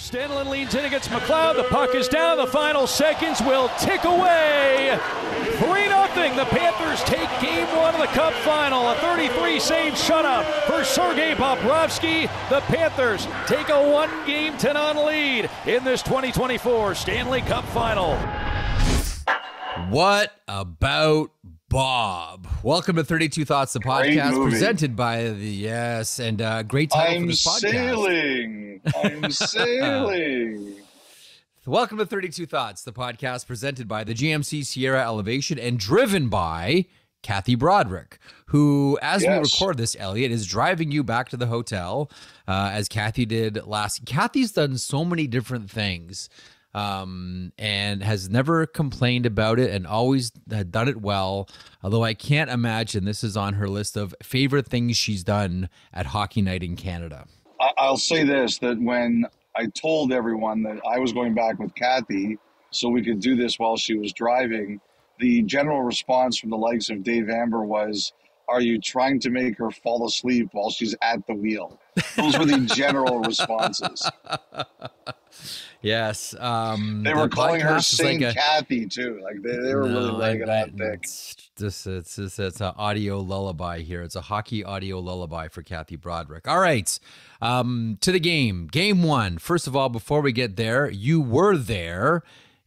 Stanley leans in against McLeod. The puck is down. The final seconds will tick away. 3-0. The Panthers take game one of the Cup Final. A 33-save shutout for Sergei Bobrovsky. The Panthers take a 1-game 10-on lead in this 2024 Stanley Cup Final. What about Bob? Welcome to 32 Thoughts, the podcast presented by the great title for this podcast. I'm sailing. Welcome to 32 Thoughts, the podcast presented by the GMC Sierra Elevation and driven by Kathy Broderick, who, as we record this, Elliotte, is driving you back to the hotel, as Kathy did last. Kathy's done so many different things. And has never complained about it and always done it well. Although I can't imagine this is on her list of favorite things she's done at Hockey Night in Canada. I'll say this, that when I told everyone that I was going back with Kathy so we could do this while she was driving, the general response from the likes of Dave Amber was, "Are you trying to make her fall asleep while she's at the wheel?" Those were the general responses. Yes. They were calling her Saint Kathy, too. Like they were really laying it on thick. It's an audio lullaby here. It's a hockey audio lullaby for Kathy Broderick. All right. To the game. Game one. First of all, before we get there, you were there.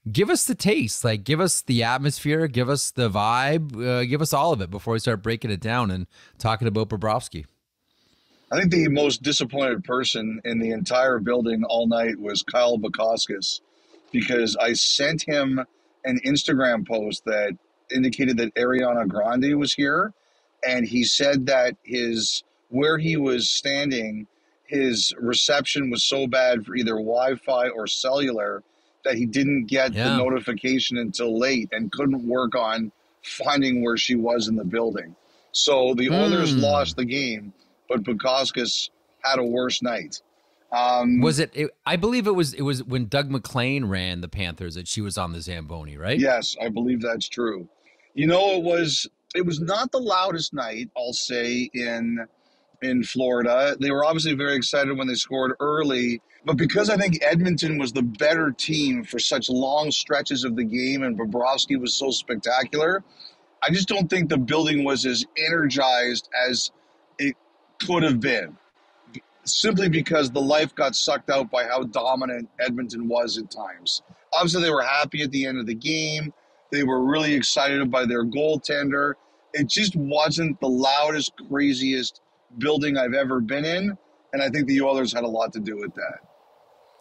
Give us the taste. Like, give us the atmosphere. Give us the vibe. Give us all of it before we start breaking it down and talking about Bobrovsky. I think the most disappointed person in the entire building all night was Kyle Bukauskas, because I sent him an Instagram post that indicated that Ariana Grande was here, and he said that where he was standing, his reception was so bad for either Wi-Fi or cellular that he didn't get the notification until late and couldn't work on finding where she was in the building. So the Oilers lost the game, but Bukauskas had a worse night. I believe it was when Doug McLean ran the Panthers that she was on the Zamboni, right? Yes, I believe that's true. You know, it was not the loudest night, I'll say, in Florida. They were obviously very excited when they scored early, but because I think Edmonton was the better team for such long stretches of the game and Bobrovsky was so spectacular, I just don't think the building was as energized as it could have been, simply because the life got sucked out by how dominant Edmonton was at times. Obviously, they were happy at the end of the game. They were really excited by their goaltender. It just wasn't the loudest, craziest building I've ever been in, and I think the Oilers had a lot to do with that.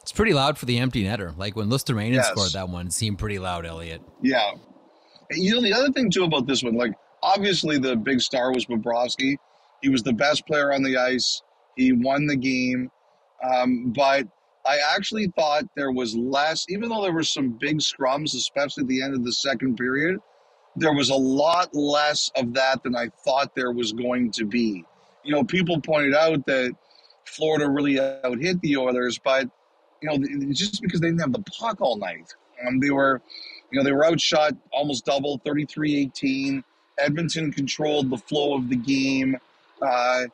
It's pretty loud for the empty netter. Like when Luster-Mainen scored that one, it seemed pretty loud, Elliotte. Yeah. You know, the other thing, too, about this one, like, obviously the big star was Bobrovsky. He was the best player on the ice. He won the game. But I actually thought there was less, even though there were some big scrums, especially at the end of the second period, there was a lot less of that than I thought there was going to be. You know, people pointed out that Florida really out-hit the Oilers, but, you know, just because they didn't have the puck all night. They were outshot almost double, 33-18. Edmonton controlled the flow of the game. To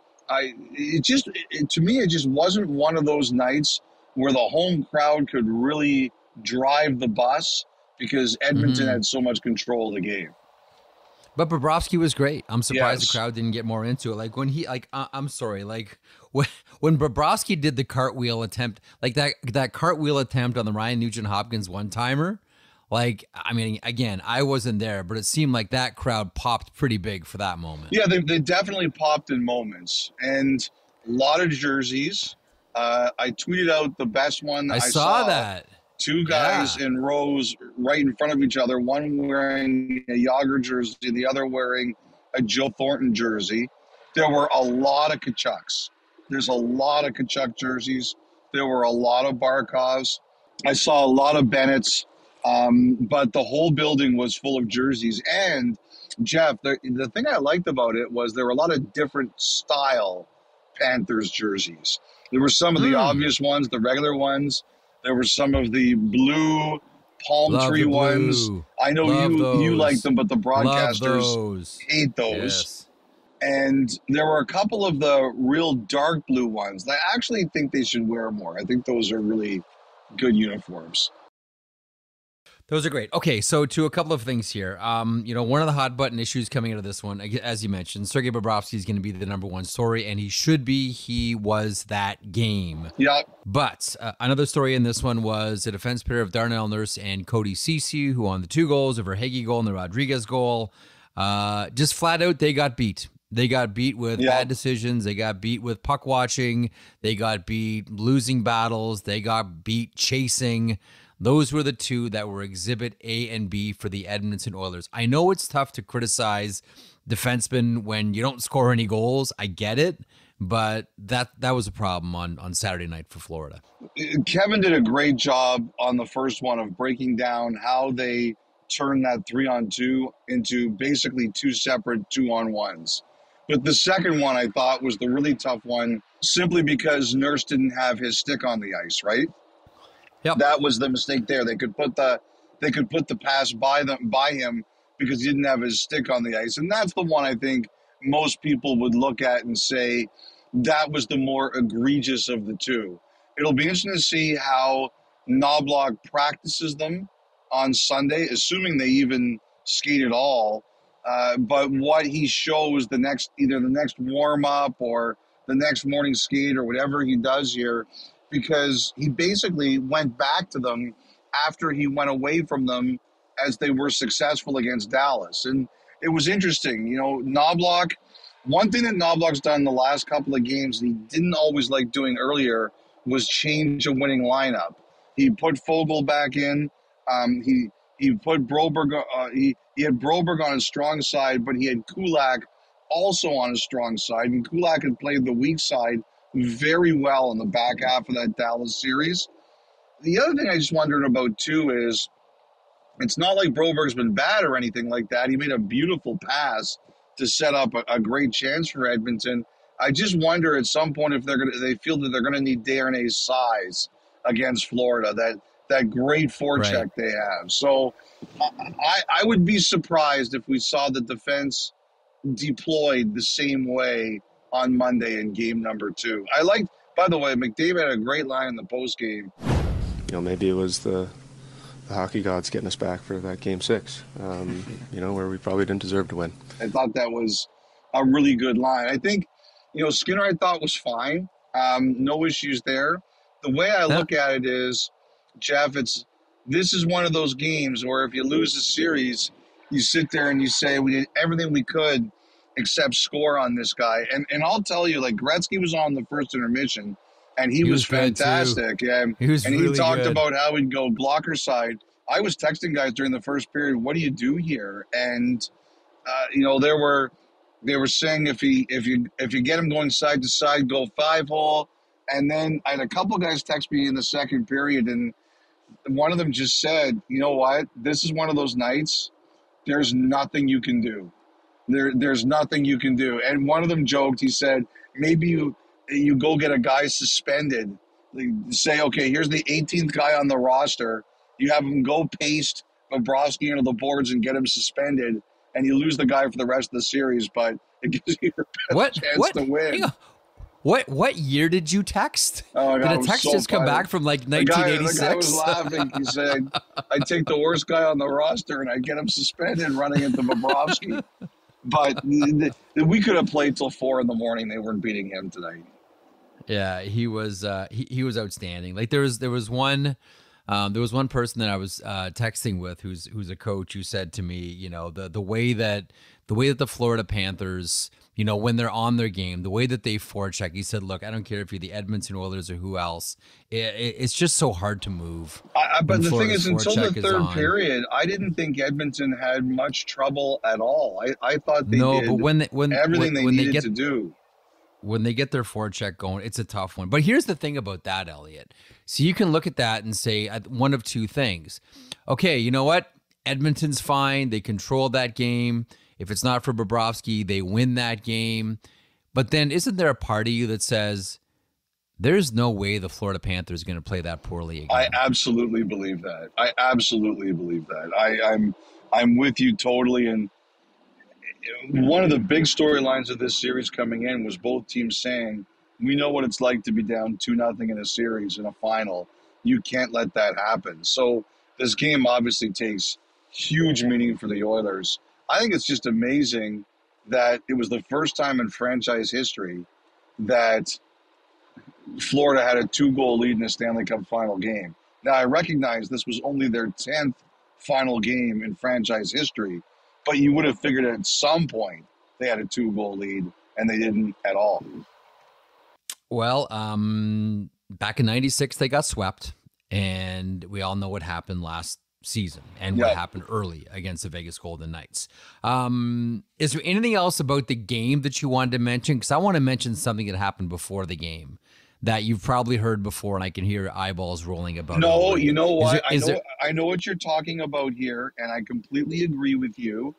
me, it just wasn't one of those nights where the home crowd could really drive the bus because Edmonton had so much control of the game. But Bobrovsky was great. I'm surprised the crowd didn't get more into it. Like when I'm sorry, like when Bobrovsky did the cartwheel attempt, like that cartwheel attempt on the Ryan Nugent-Hopkins one-timer, like, I mean, again, I wasn't there, but it seemed like that crowd popped pretty big for that moment. Yeah, they definitely popped in moments. And a lot of jerseys. I tweeted out the best one I saw. That. Two guys in rows right in front of each other, one wearing a Yager jersey, the other wearing a Joe Thornton jersey. There were a lot of Kachucks. There's a lot of Kachuk jerseys. There were a lot of Barkovs. I saw a lot of Bennett's. But the whole building was full of jerseys. And, Jeff, the thing I liked about it was there were a lot of different style Panthers jerseys. There were some of the obvious ones, the regular ones. There were some of the blue palm tree ones. I know you like them, but the broadcasters hate those. Yes. And there were a couple of the real dark blue ones that I actually think they should wear more. I think those are really good uniforms. Those are great. Okay, so to a couple of things here. One of the hot button issues coming out of this one, as you mentioned, Sergei Bobrovsky is going to be the number one story, and he should be. He was that game. Yeah. But another story in this one was a defense pair of Darnell Nurse and Cody Ceci, who won the 2 goals, the Verhaeghe goal and the Rodriguez goal. Just flat out, they got beat. They got beat with bad decisions. They got beat with puck watching. They got beat losing battles. They got beat chasing. Those were the 2 that were exhibit A and B for the Edmonton Oilers. I know it's tough to criticize defensemen when you don't score any goals. I get it, but that was a problem on Saturday night for Florida. Kevin did a great job on the first one of breaking down how they turned that 3-on-2 into basically 2 separate 2-on-1s. But the second one I thought was the really tough one, simply because Nurse didn't have his stick on the ice, right? Yep. That was the mistake there. They could put the pass by him because he didn't have his stick on the ice. And that's the one I think most people would look at and say that was the more egregious of the 2. It'll be interesting to see how Knobloch practices them on Sunday, assuming they even skate at all. But what he shows either the next warm-up or the next morning skate or whatever he does here, because he basically went back to them after he went away from them as they were successful against Dallas. And it was interesting. Knobloch, one thing that Knobloch's done the last couple of games that he didn't always like doing earlier was change a winning lineup. He put Fogle back in. He put Broberg. He had Broberg on his strong side, but he had Kulak also on his strong side. And Kulak had played the weak side very well in the back half of that Dallas series. The other thing I just wondered about too is it's not like Broberg's been bad or anything like that. He made a beautiful pass to set up a great chance for Edmonton. I just wonder at some point if they feel that they're gonna need Desharnais' size against Florida, that great forecheck they have. So I would be surprised if we saw the defense deployed the same way on Monday in game number 2. By the way, McDavid had a great line in the post game. Maybe it was the hockey gods getting us back for that game 6, where we probably didn't deserve to win. I thought that was a really good line. I think, Skinner I thought was fine. No issues there. The way I look at it is, Jeff, this is one of those games where if you lose a series, you sit there and you say, we did everything we could except score on this guy. And I'll tell you, Gretzky was on the first intermission, and he was fantastic. Yeah, he talked about how he'd go blocker side. I was texting guys during the first period, what do you do here? And, they were saying if you get him going side to side, go 5-hole. And then I had a couple guys text me in the second period, and one of them just said, you know what? This is one of those nights. There's nothing you can do. There's nothing you can do. And one of them joked, he said, maybe you go get a guy suspended. Say, okay, here's the 18th guy on the roster. You have him go paste Bobrovsky into the boards and get him suspended, and you lose the guy for the rest of the series, but it gives you your best chance to win. What year did you text? Oh, God, did a text just come back from 1986? The guy was laughing. He said, I'd take the worst guy on the roster and I'd get him suspended running into Bobrovsky. But we could have played till 4 a.m. They weren't beating him tonight. Yeah, he was outstanding. There was one person that I was texting with who's a coach who said to me, the way that the Florida Panthers, when they're on their game, the way that they forecheck, he said, look, I don't care if you're the Edmonton Oilers or who else, it's just so hard to move. But the thing is, until the third period, I didn't think Edmonton had much trouble at all. I thought they did everything they needed to do. When they get their forecheck going, it's a tough one. But here's the thing about that, Elliotte. So you can look at that and say one of two things. Okay, you know what? Edmonton's fine. They control that game. If it's not for Bobrovsky, they win that game. But then isn't there a part of you that says, there's no way the Florida Panthers are going to play that poorly again? I absolutely believe that. I'm with you totally. And one of the big storylines of this series coming in was both teams saying, we know what it's like to be down 2-0 in a series in a final. You can't let that happen. So this game obviously takes huge meaning for the Oilers. I think it's just amazing that it was the first time in franchise history that Florida had a 2-goal lead in a Stanley Cup Final game. Now, I recognize this was only their 10th final game in franchise history, but you would have figured at some point they had a 2-goal lead, and they didn't at all. Well, back in '96, they got swept, and we all know what happened last season and what happened early against the Vegas Golden Knights. Is there anything else about the game that you wanted to mention? Because I want to mention something that happened before the game that you've probably heard before, and I can hear your eyeballs rolling about. No, you know what? I know what you're talking about here, and I completely agree with you.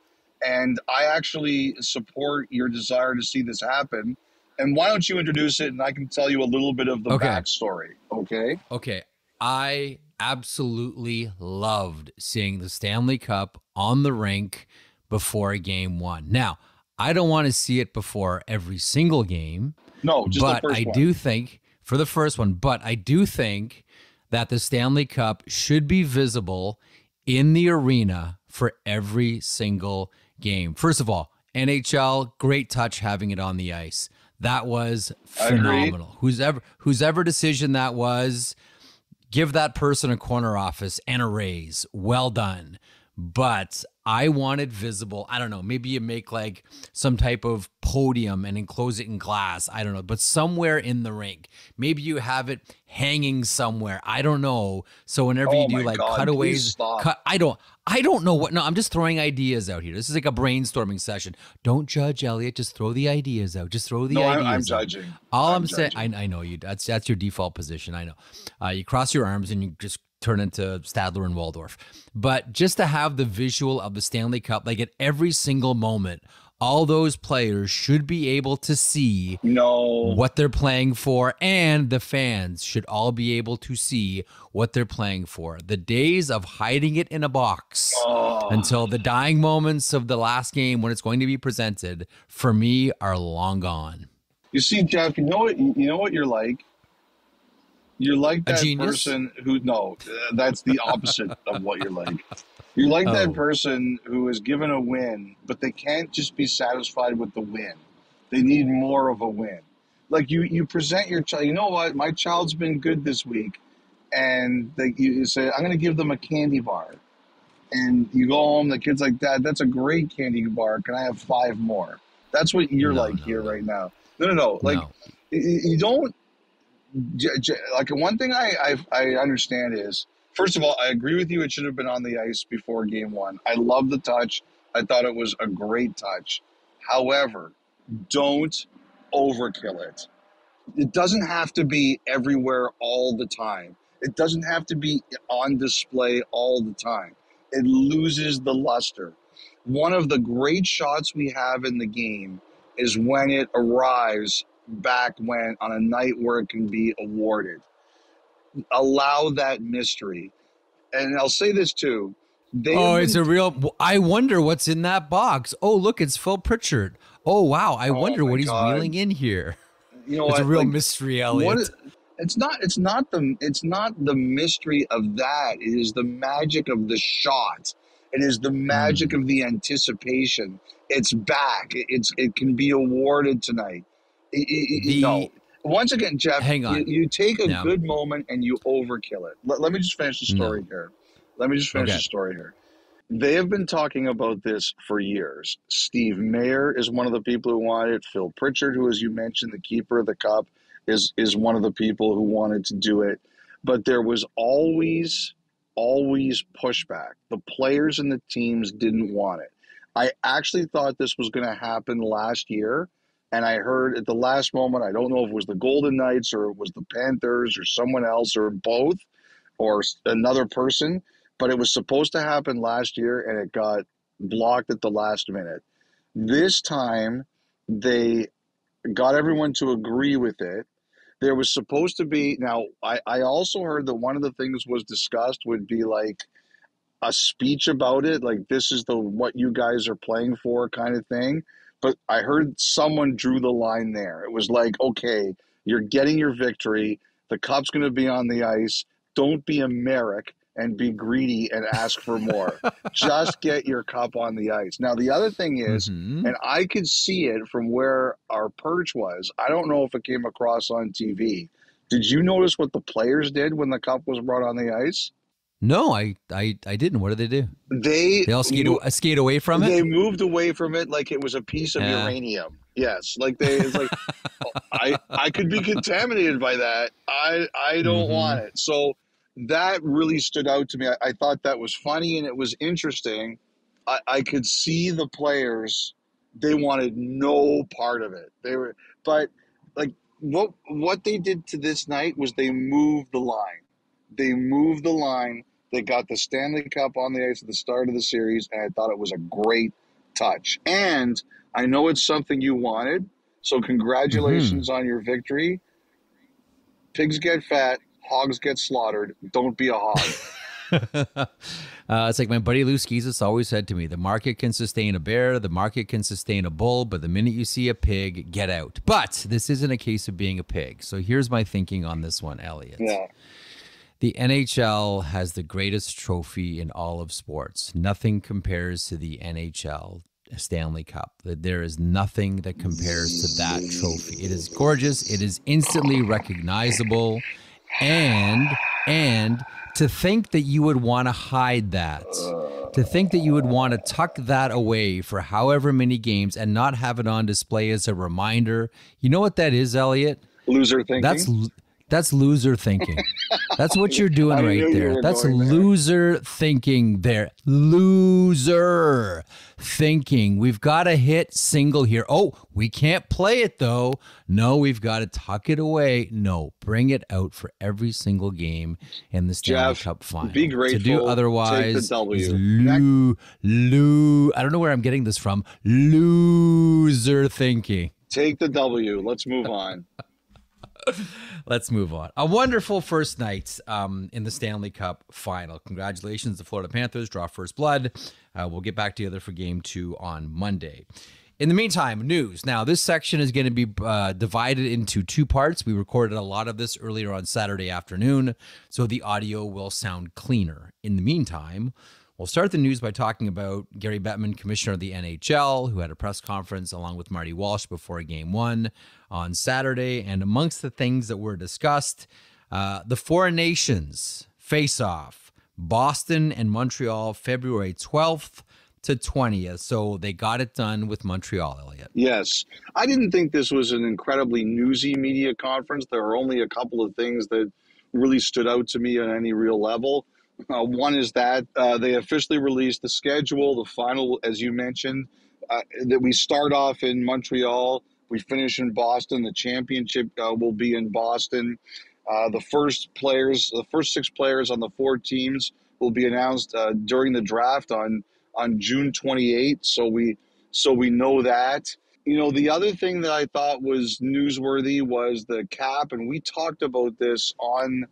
And I actually support your desire to see this happen. And why don't you introduce it, and I can tell you a little bit of the backstory, okay? Okay. I absolutely loved seeing the Stanley Cup on the rink before game one. Now, I don't want to see it before every single game. No, just but the first one. I do think, for the first one, but I do think that the Stanley Cup should be visible in the arena for every single game. First of all, NHL, great touch having it on the ice. That was phenomenal. Whoever decision that was, give that person a corner office and a raise. Well done. But I want it visible. I don't know. Maybe you make like some type of podium and enclose it in glass. I don't know. But somewhere in the rink. Maybe you have it hanging somewhere. I don't know. So whenever you do like cutaways, I don't know what. No, I'm just throwing ideas out here. This is like a brainstorming session. Don't judge, Elliotte. Just throw the ideas out. Just throw the ideas. I'm judging. All I'm saying, I know you. That's your default position. I know. You cross your arms and you just turn into Stadler and Waldorf. But just to have the visual of the Stanley Cup, like at every single moment, all those players should be able to see what they're playing for, and the fans should all be able to see what they're playing for. The days of hiding it in a box until the dying moments of the last game when it's going to be presented, for me, are long gone. You see, Jeff, you know what you're like? You're like that person who, that's the opposite of what you're like. You're like that person who is given a win, but they can't just be satisfied with the win. They need more of a win. Like you present your child, you know what, my child's been good this week, and you say, I'm going to give them a candy bar. And you go home, the kid's like, Dad, that's a great candy bar. Can I have 5 more? That's what you're right now. No. Like, you don't. Like, one thing I understand is, first of all, I agree with you. It should have been on the ice before game one. I love the touch. I thought it was a great touch. However, don't overkill it. It doesn't have to be everywhere all the time. It doesn't have to be on display all the time. It loses the luster. One of the great shots we have in the game is when it arrives back when on a night where it can be awarded. Allow that mystery. And I'll say this too. It's a real, I wonder what's in that box. Oh, look, it's Phil Pritchard. Oh, wow. I wonder what he's wheeling in here. You know, it's a real mystery, Elliotte. It's not the mystery of that. It is the magic of the shot. It is the magic of the anticipation. It's back. It can be awarded tonight. Once again, Jeff, hang on. You take a good moment and you overkill it. Let me just finish the story here. The story here. They have been talking about this for years. Steve Mayer is one of the people who wanted it. Phil Pritchard, who, as you mentioned, the keeper of the cup, is one of the people who wanted to do it. But there was always pushback. The players and the teams didn't want it. I actually thought this was going to happen last year. And I heard at the last moment, I don't know if it was the Golden Knights or it was the Panthers or someone else or both or another person, but it was supposed to happen last year and it got blocked at the last minute. This time, they got everyone to agree with it. There was supposed to be, now, I also heard that one of the things was discussed would be like a speech about it, like this is what you guys are playing for kind of thing. But I heard someone drew the line there. It was like, okay, you're getting your victory. The cup's going to be on the ice. don't be a Marek and be greedy and ask for more. Just get your cup on the ice. Now, the other thing is, and I could see it from where our perch was. I don't know if it came across on TV. Did you notice what the players did when the cup was brought on the ice? No, I didn't. What did they do? They all skate away from it? They moved away from it like it was a piece of uranium. Yes. It's like, I could be contaminated by that. I don't want it. So that really stood out to me. I thought that was funny and it was interesting. I could see the players, they wanted no part of it. But like what they did to this night was they moved the line. They got the Stanley Cup on the ice at the start of the series, and I thought it was a great touch. And I know it's something you wanted, so congratulations on your victory. Pigs get fat, hogs get slaughtered. Don't be a hog. It's like my buddy Lou Skizis always said to me, the market can sustain a bear, the market can sustain a bull, but the minute you see a pig, get out. But this isn't a case of being a pig. So here's my thinking on this one, Elliotte. Yeah. The NHL has the greatest trophy in all of sports. Nothing compares to the NHL Stanley Cup. There is nothing that compares to that trophy. It is gorgeous. It is instantly recognizable. And to think that you would want to hide that, to think that you would want to tuck that away for however many games and not have it on display as a reminder, you know what that is, Elliotte? Loser thinking. That's loser thinking. That's what you're doing right there. That's loser thinking there. Loser thinking. We've got a hit single here. Oh, we can't play it though. No, we've got to tuck it away. No, bring it out for every single game in the Stanley Cup Final. Be grateful. To do otherwise, take the W. I don't know where I'm getting this from. Loser thinking. Take the W. Let's move on. Let's move on. A wonderful first night in the Stanley Cup Final. Congratulations, the Florida Panthers draw first blood. We'll get back together for Game 2 on Monday. In the meantime, news. Now, this section is going to be divided into two parts. We recorded a lot of this earlier on Saturday afternoon, so the audio will sound cleaner. In the meantime, we'll start the news by talking about Gary Bettman, commissioner of the NHL, who had a press conference along with Marty Walsh before Game 1 on Saturday. And amongst the things that were discussed, the Four Nations face-off, Boston and Montreal, February 12th to 20th. So they got it done with Montreal, Elliotte. Yes. I didn't think this was an incredibly newsy media conference. There are only a couple of things that really stood out to me on any real level. One is that they officially released the schedule, the final, as you mentioned, that we start off in Montreal, we finish in Boston. The championship will be in Boston. The first 6 players on the 4 teams will be announced during the draft on June 28th. So we know that. You know, the other thing that I thought was newsworthy was the cap, and we talked about this on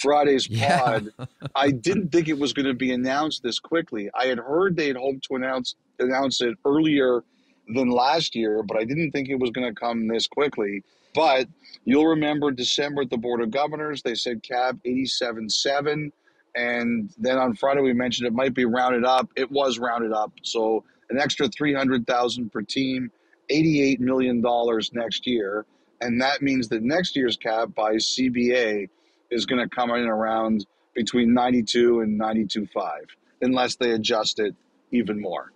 Friday's pod. I didn't think it was going to be announced this quickly. I had heard they had hoped to announce it earlier than last year, but I didn't think it was going to come this quickly. But you'll remember December at the Board of Governors, they said cap 87.7, and then on Friday we mentioned it might be rounded up. It was rounded up, so an extra $300,000 per team, $88 million next year, and that means that next year's cap by CBA is going to come in around between 92 and 92.5, unless they adjust it even more.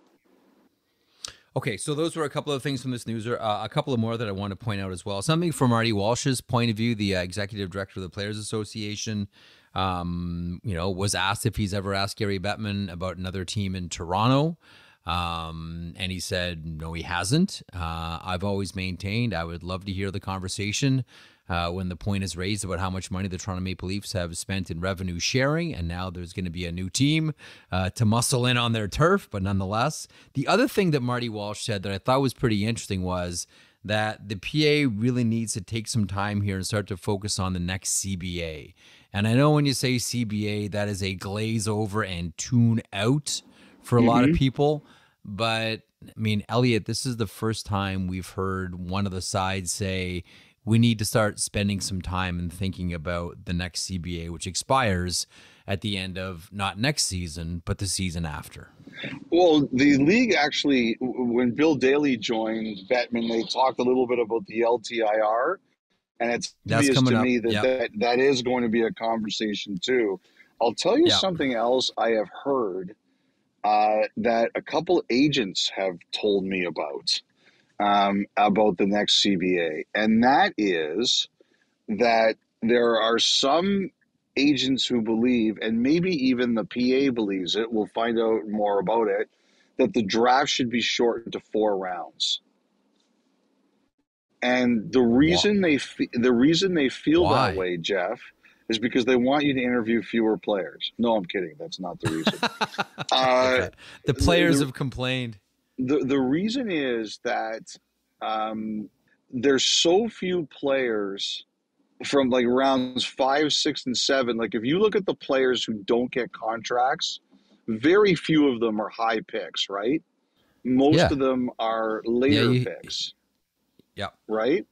Okay, so those were a couple of things from this news. A couple of more that I want to point out as well. Something from Marty Walsh's point of view, the executive director of the Players Association, was asked if he's ever asked Gary Bettman about another team in Toronto. And he said, no, he hasn't. I've always maintained I would love to hear the conversation when the point is raised about how much money the Toronto Maple Leafs have spent in revenue sharing, and now there's going to be a new team to muscle in on their turf, but nonetheless. The other thing that Marty Walsh said that I thought was pretty interesting was that the PA really needs to take some time here and start to focus on the next CBA. And I know when you say CBA, that is a glaze over and tune out for a lot of people, but I mean, Elliotte, this is the first time we've heard one of the sides say, we need to start spending some time and thinking about the next CBA, which expires at the end of not next season, but the season after? Well, the league actually, when Bill Daly joined Bettman, they talked a little bit about the LTIR, and it's obvious to me that is going to be a conversation too. I'll tell you something else I have heard that a couple agents have told me about the next CBA, and that is that there are some agents who believe, and maybe even the PA believes it, we'll find out more about it, that the draft should be shortened to 4 rounds. And the reason they feel that way, Jeff, is because they want you to interview fewer players. No, I'm kidding. That's not the reason. The players have complained. The reason is that there's so few players from like rounds 5, 6, and 7. Like if you look at the players who don't get contracts, very few of them are high picks, right? Most of them are later picks. Yeah. Right?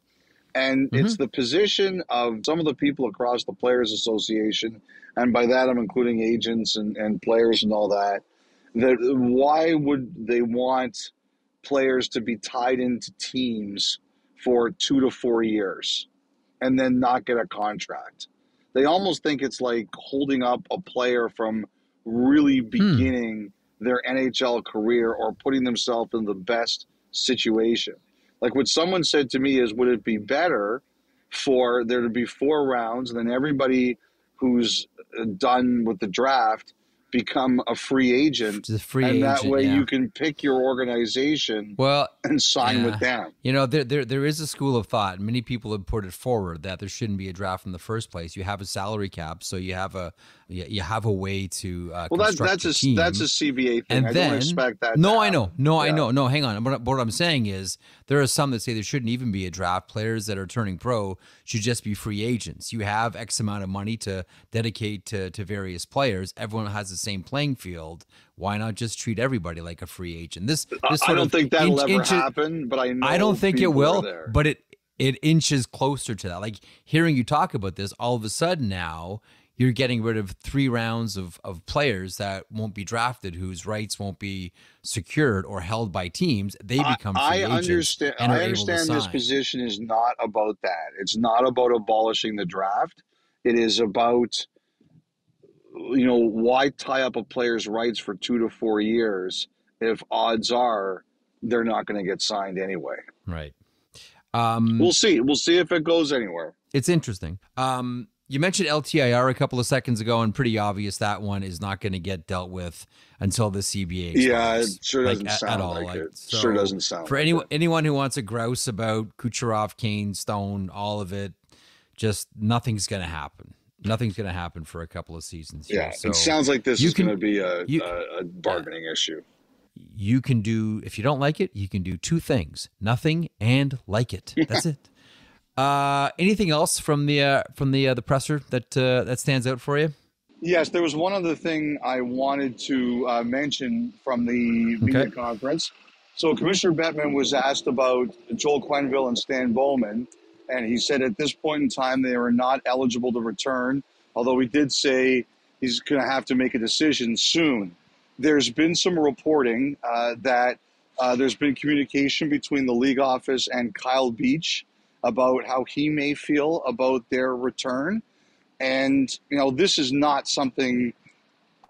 And it's the position of some of the people across the Players Association, and by that I'm including agents and players and all that, that why would they want players to be tied into teams for 2 to 4 years and then not get a contract? They almost think it's like holding up a player from really beginning their NHL career or putting themselves in the best situation. Like what someone said to me is, would it be better for there to be 4 rounds and then everybody who's done with the draft become a free agent, that way you can pick your organization and sign with them. You know, there is a school of thought. Many people have put it forward that there shouldn't be a draft in the first place. You have a salary cap, so you have a way to construct a team. That's a CBA thing. I don't expect that. I know. No, hang on. What I'm saying is there are some that say there shouldn't even be a draft. Players that are turning pro should just be free agents. You have X amount of money to dedicate to various players. Everyone has the same playing field. Why not just treat everybody like a free agent? This I don't think that'll ever happen, but I don't think it will. But it inches closer to that. Like hearing you talk about this, all of a sudden now you're getting rid of 3 rounds of players that won't be drafted, whose rights won't be secured or held by teams. They become free agents. I understand this position is not about that. It's not about abolishing the draft. It is about, why tie up a player's rights for 2 to 4 years if odds are they're not going to get signed anyway. Right. We'll see. We'll see if it goes anywhere. It's interesting. You mentioned LTIR a couple of seconds ago, and pretty obvious that one is not going to get dealt with until the CBA expires. Yeah, it sure doesn't sound like it. So sure doesn't sound for anyone who wants to grouse about Kucherov, Kane, Stone, all of it, just nothing's going to happen. Nothing's going to happen for a couple of seasons. Yeah, so it sounds like this is going to be a bargaining issue. You can do, if you don't like it, you can do 2 things: nothing and like it. That's it. Anything else from the presser that stands out for you? Yes, there was one other thing I wanted to mention from the media conference. So Commissioner Bettman was asked about Joel Quenneville and Stan Bowman, and he said at this point in time they are not eligible to return, although he did say he's going to have to make a decision soon. There's been some reporting that there's been communication between the league office and Kyle Beach about how he may feel about their return. And, this is not something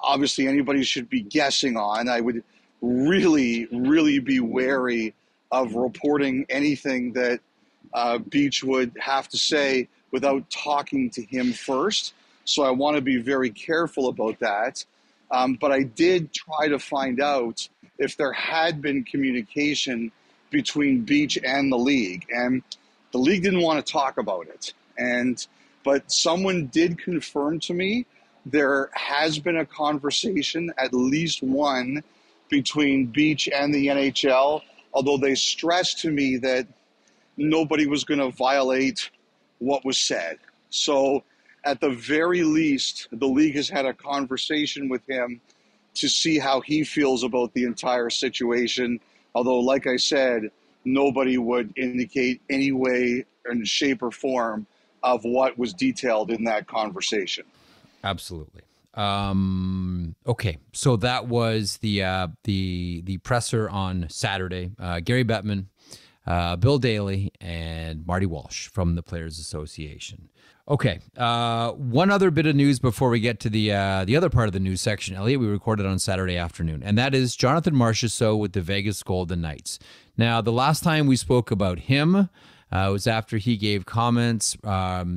obviously anybody should be guessing on. I would really, really be wary of reporting anything that Beach would have to say without talking to him first. So I want to be very careful about that. But I did try to find out if there had been communication between Beach and the league. And the league didn't want to talk about it. But someone did confirm to me there has been a conversation, at least one, between Beach and the NHL, although they stressed to me that nobody was going to violate what was said. So at the very least, the league has had a conversation with him to see how he feels about the entire situation. Although, like I said, nobody would indicate any way and shape or form of what was detailed in that conversation. Absolutely. Okay, so that was the presser on Saturday. Gary Bettman, Bill Daly, and Marty Walsh from the Players Association. Okay, one other bit of news before we get to the other part of the news section, Elliotte, we recorded on Saturday afternoon, and that is Jonathan Marchessault with the Vegas Golden Knights. Now, the last time we spoke about him was after he gave comments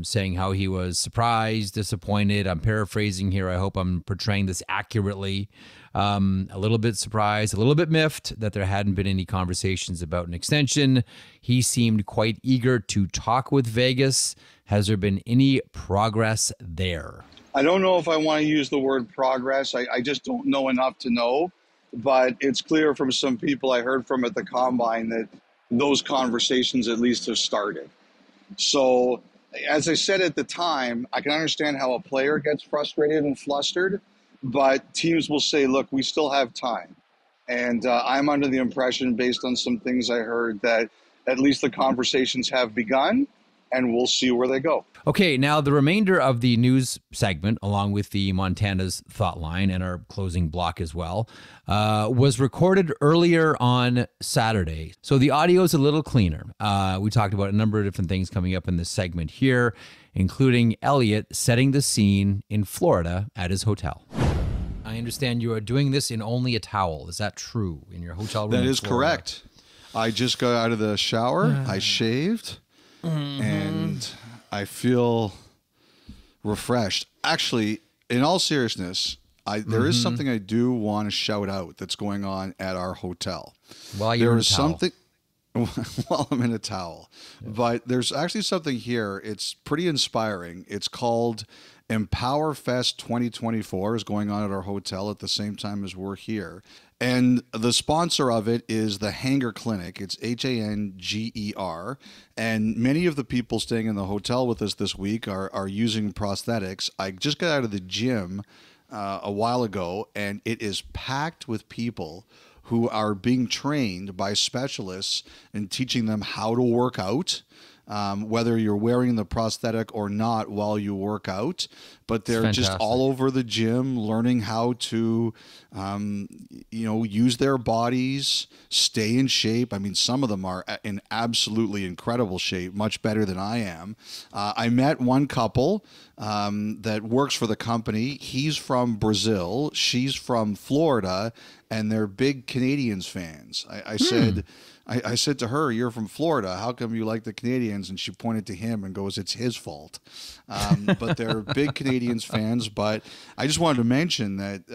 saying how he was surprised, disappointed. I'm paraphrasing here. I hope I'm portraying this accurately. A little bit surprised, a little bit miffed that there hadn't been any conversations about an extension. He seemed quite eager to talk with Vegas. Has there been any progress there? I don't know if I want to use the word progress. I just don't know enough to know. But it's clear from some people I heard from at the Combine that those conversations at least have started. So, as I said at the time, I can understand how a player gets frustrated and flustered, but teams will say, look, we still have time. And I'm under the impression, based on some things I heard, that at least the conversations have begun, and we'll see where they go. Okay, now the remainder of the news segment, along with the Montana's Thought Line and our closing block as well, was recorded earlier on Saturday. So the audio is a little cleaner. We talked about a number of different things coming up in this segment here, including Elliotte setting the scene in Florida at his hotel. I understand you are doing this in only a towel. Is that true? In your hotel room? That is correct. I just got out of the shower. I shaved. And I feel refreshed. Actually, in all seriousness, there is something I do want to shout out that's going on at our hotel. While you're in a towel. Something while I'm in a towel. Yeah. But there's actually something here. It's pretty inspiring. It's called Empower Fest 2024 is going on at our hotel at the same time as we're here. And the sponsor of it is the Hanger Clinic. It's Hanger. And many of the people staying in the hotel with us this week are using prosthetics. I just got out of the gym a while ago, and it is packed with people who are being trained by specialists and teaching them how to work out. Whether you're wearing the prosthetic or not while you work out, but they're just all over the gym learning how to, use their bodies, stay in shape. I mean, some of them are in absolutely incredible shape, much better than I am. I met one couple that works for the company. He's from Brazil. She's from Florida, and they're big Canadians fans. I said to her, "You're from Florida. How come you like the Canadians?" And she pointed to him and goes, "It's his fault." But they're big Canadians fans. But I just wanted to mention that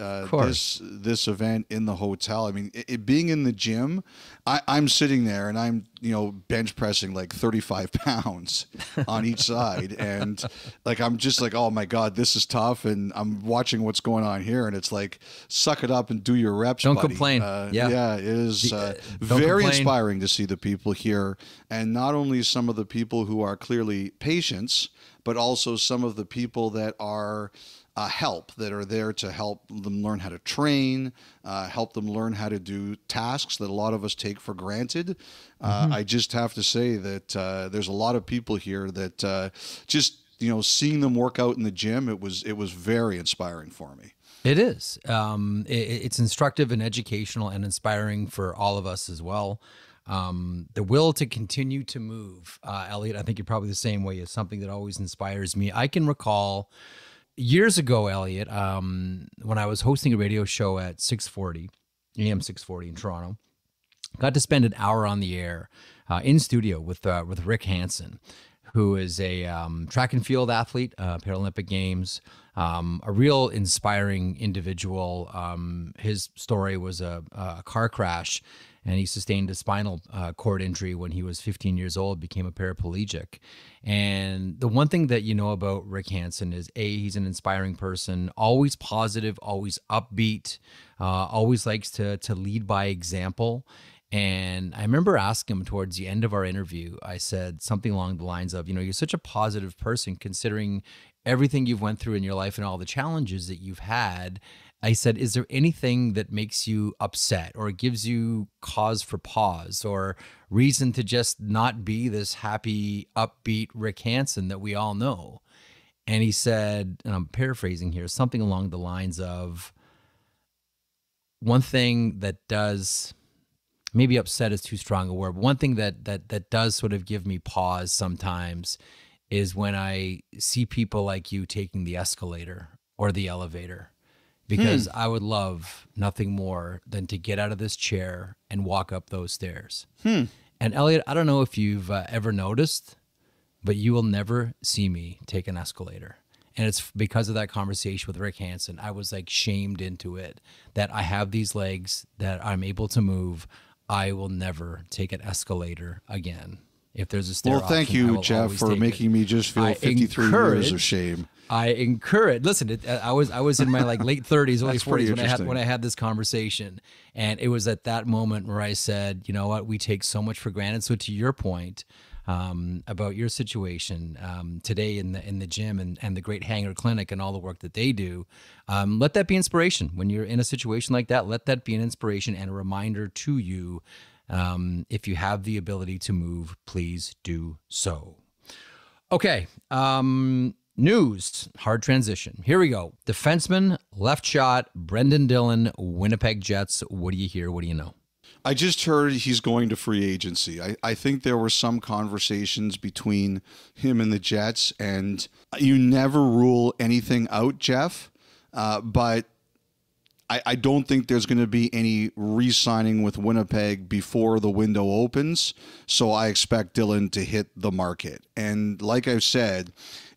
this event in the hotel, I mean, it being in the gym, I'm sitting there and I'm bench pressing like 35 pounds on each side. And like, I'm just like, oh my God, this is tough. And I'm watching what's going on here. And it's like, suck it up and do your reps, Don't buddy. Complain. Yeah, it is very inspiring to see the people here. And not only some of the people who are clearly patients, but also some of the people that are that are there to help them learn how to train, help them learn how to do tasks that a lot of us take for granted. I just have to say that there's a lot of people here that seeing them work out in the gym, it was very inspiring for me. It is. It's instructive and educational and inspiring for all of us as well. The will to continue to move, Elliotte, I think you're probably the same way, is something that always inspires me. I can recall years ago, Elliotte, when I was hosting a radio show at AM 640 in Toronto, got to spend an hour on the air in studio with Rick Hansen, who is a track and field athlete, Paralympic Games, a real inspiring individual. His story was a car crash, and he sustained a spinal cord injury when he was 15 years old, became a paraplegic. And the one thing that you know about Rick Hansen is, he's an inspiring person, always positive, always upbeat, always likes to lead by example. And I remember asking him towards the end of our interview, I said something along the lines of, you're such a positive person considering everything you've went through in your life and all the challenges that you've had, I said, is there anything that makes you upset or gives you cause for pause or reason to just not be this happy, upbeat Rick Hansen that we all know? And he said, and I'm paraphrasing here, something along the lines of, one thing that does, maybe upset is too strong a word, but one thing that does sort of give me pause sometimes is when I see people like you taking the escalator or the elevator, because I would love nothing more than to get out of this chair and walk up those stairs. And Elliotte, I don't know if you've ever noticed, but you will never see me take an escalator. And it's because of that conversation with Rick Hansen. I was like shamed into it that I have these legs, that I'm able to move. I will never take an escalator again. If there's a stair, well, thank you, Jeff, for making me just feel 53 years of shame. I encourage. Listen, I was in my like late 30s, early 40s when I had this conversation, and it was at that moment where I said, you know what, we take so much for granted. So to your point about your situation today in the gym and the Great Hanger Clinic and all the work that they do, let that be inspiration. When you're in a situation like that, let that be an inspiration and a reminder to you. If you have the ability to move, please do so. Okay. News, hard transition. Here we go. Defenseman, left shot, Brendan Dillon, Winnipeg Jets. What do you hear? What do you know? I just heard he's going to free agency. I think there were some conversations between him and the Jets, and you never rule anything out, Jeff, but I don't think there's going to be any re-signing with Winnipeg before the window opens, so I expect Dillon to hit the market. And like I've said,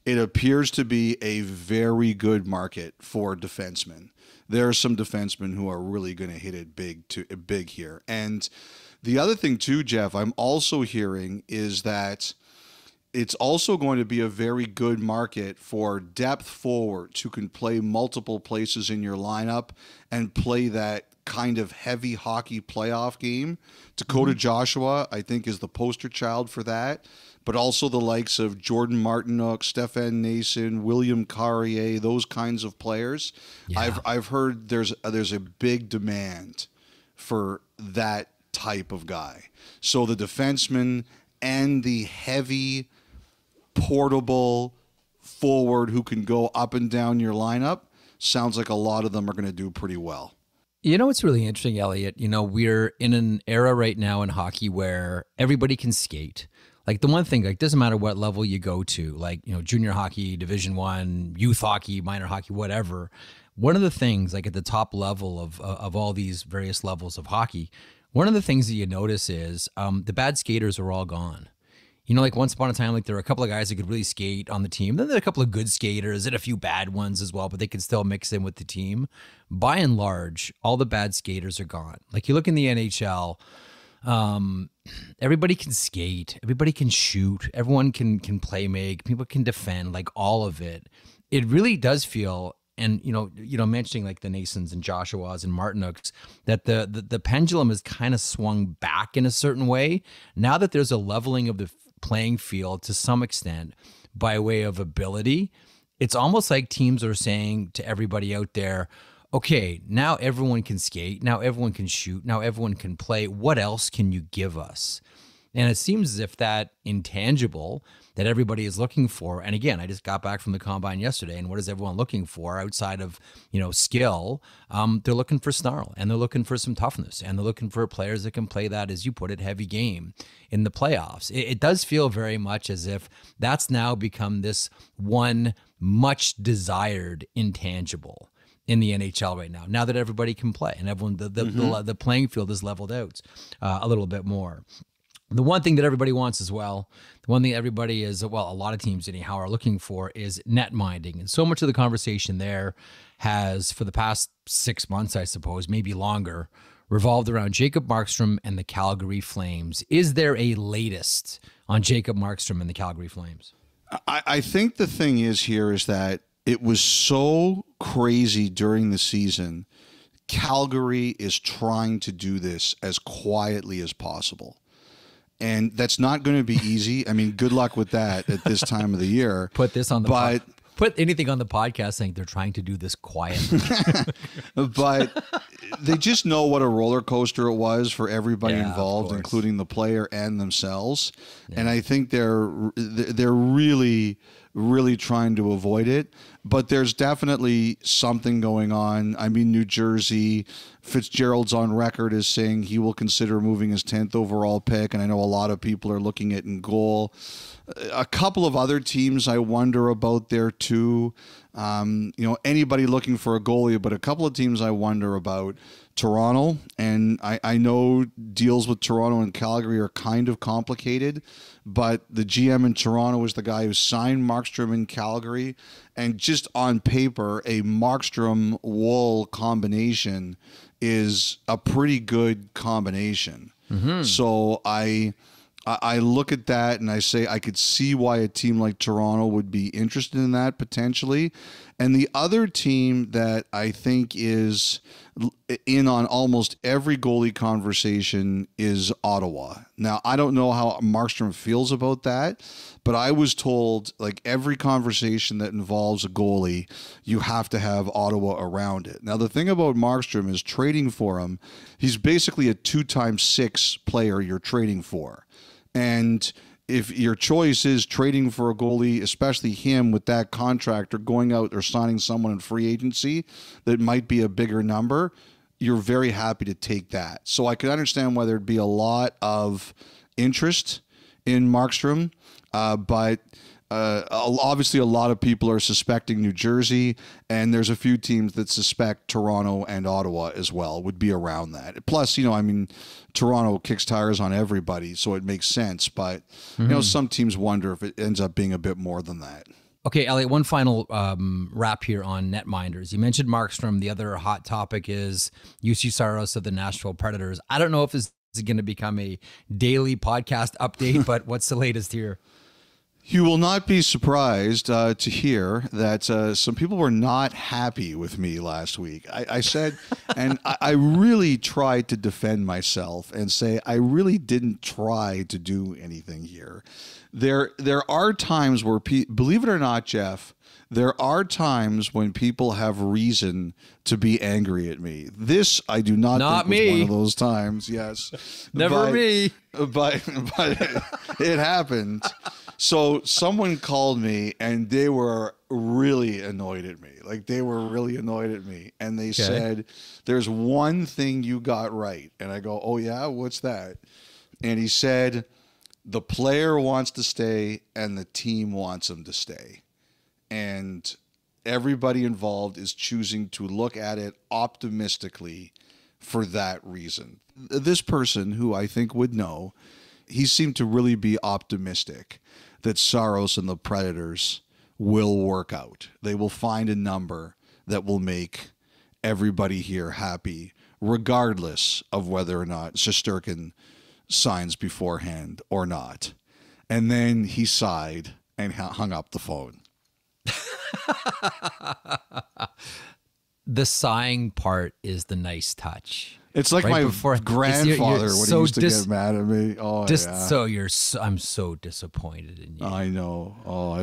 it appears to be a very good market for defensemen. There are some defensemen who are really going to hit it big here. And the other thing too, Jeff, I'm also hearing is that it's also going to be a very good market for depth forwards who can play multiple places in your lineup and play that kind of heavy hockey playoff game. Dakota Joshua, I think, is the poster child for that. But also the likes of Jordan Martinook, Stefan Nason, William Carrier, those kinds of players. Yeah. I've heard there's a big demand for that type of guy. So the defenseman and the heavy, portable forward who can go up and down your lineup, sounds like a lot of them are going to do pretty well. You know what's really interesting, Elliotte? You know, we're in an era right now in hockey where everybody can skate. Like the one thing, like doesn't matter what level you go to, like, you know, junior hockey, Division I, youth hockey, minor hockey, whatever. One of the things, like at the top level of all these various levels of hockey, one of the things that you notice is the bad skaters are all gone. You know, like once upon a time, like there were a couple of guys that could really skate on the team. Then there are a couple of good skaters and a few bad ones as well, but they could still mix in with the team. By and large, all the bad skaters are gone. Like you look in the NHL, everybody can skate, everybody can shoot, everyone can play make, people can defend, like all of it. It really does feel, and you know, mentioning like the Nasons and Joshuas and Martinooks, that the pendulum has kind of swung back in a certain way. Now that there's a leveling of the playing field to some extent by way of ability, it's almost like teams are saying to everybody out there, okay, now everyone can skate, now everyone can shoot, now everyone can play. What else can you give us? And it seems as if that intangible that everybody is looking for, and again, I just got back from the combine yesterday, and what is everyone looking for outside of, you know, skill? They're looking for snarl, and they're looking for some toughness, and they're looking for players that can play that, as you put it, heavy game in the playoffs. It does feel very much as if that's now become this one much desired intangible in the NHL right now. Now that everybody can play, and everyone, the playing field is leveled out a little bit more. The one thing that everybody wants as well, the one thing everybody is, well, a lot of teams anyhow are looking for is net minding. And so much of the conversation there has, for the past 6 months, I suppose, maybe longer, revolved around Jacob Markstrom and the Calgary Flames. Is there a latest on Jacob Markstrom and the Calgary Flames? I think the thing is here is that it was so crazy during the season. Calgary is trying to do this as quietly as possible. And that's not going to be easy. I mean, good luck with that at this time of the year. Put this on the put anything on the podcast saying they're trying to do this quietly. But they just know what a roller coaster it was for everybody involved, including the player and themselves. Yeah. And I think they're really, really trying to avoid it. But there's definitely something going on. I mean, New Jersey, Fitzgerald's on record as saying he will consider moving his 10th overall pick. And I know a lot of people are looking at in goal. A couple of other teams I wonder about there too. Anybody looking for a goalie, but a couple of teams I wonder about. Toronto, and I know deals with Toronto and Calgary are kind of complicated, but the GM in Toronto is the guy who signed Markstrom in Calgary, and just on paper, a Markstrom-Woll combination is a pretty good combination. Mm-hmm. So I look at that and I say I could see why a team like Toronto would be interested in that potentially. And the other team that I think is in on almost every goalie conversation is Ottawa. Now, I don't know how Markstrom feels about that, but I was told like every conversation that involves a goalie, you have to have Ottawa around it. Now, the thing about Markstrom is trading for him, he's basically a 2x6 player you're trading for. And if your choice is trading for a goalie, especially him with that contract, or going out or signing someone in free agency that might be a bigger number, you're very happy to take that. So I could understand why there'd be a lot of interest in Markstrom, but obviously a lot of people are suspecting New Jersey, and there's a few teams that suspect Toronto and Ottawa as well would be around that. Plus, Toronto kicks tires on everybody, so it makes sense. But, some teams wonder if it ends up being a bit more than that. Okay, Elliotte, one final wrap here on netminders. You mentioned Markstrom. The other hot topic is Juuse Saros of the Nashville Predators. I don't know if this is going to become a daily podcast update, but what's the latest here? You will not be surprised to hear that some people were not happy with me last week. I said, and I really tried to defend myself and say I really didn't try to do anything here. There are times where, believe it or not, Jeff, there are times when people have reason to be angry at me. This I do not think was one of those times. Yes, never me. But it happened. So someone called me and they were really annoyed at me. Like they were really annoyed at me. And they said, there's one thing you got right. And I go, oh yeah, what's that? And he said, the player wants to stay and the team wants him to stay. And everybody involved is choosing to look at it optimistically for that reason. This person, who I think would know, he seemed to really be optimistic that Saros and the Predators will work out. They will find a number that will make everybody here happy, regardless of whether or not Shesterkin signs beforehand or not. And then he sighed and hung up the phone. The sighing part is the nice touch. It's like my grandfather when he used to get mad at me. Oh, yeah. I'm so disappointed in you. I know. Oh,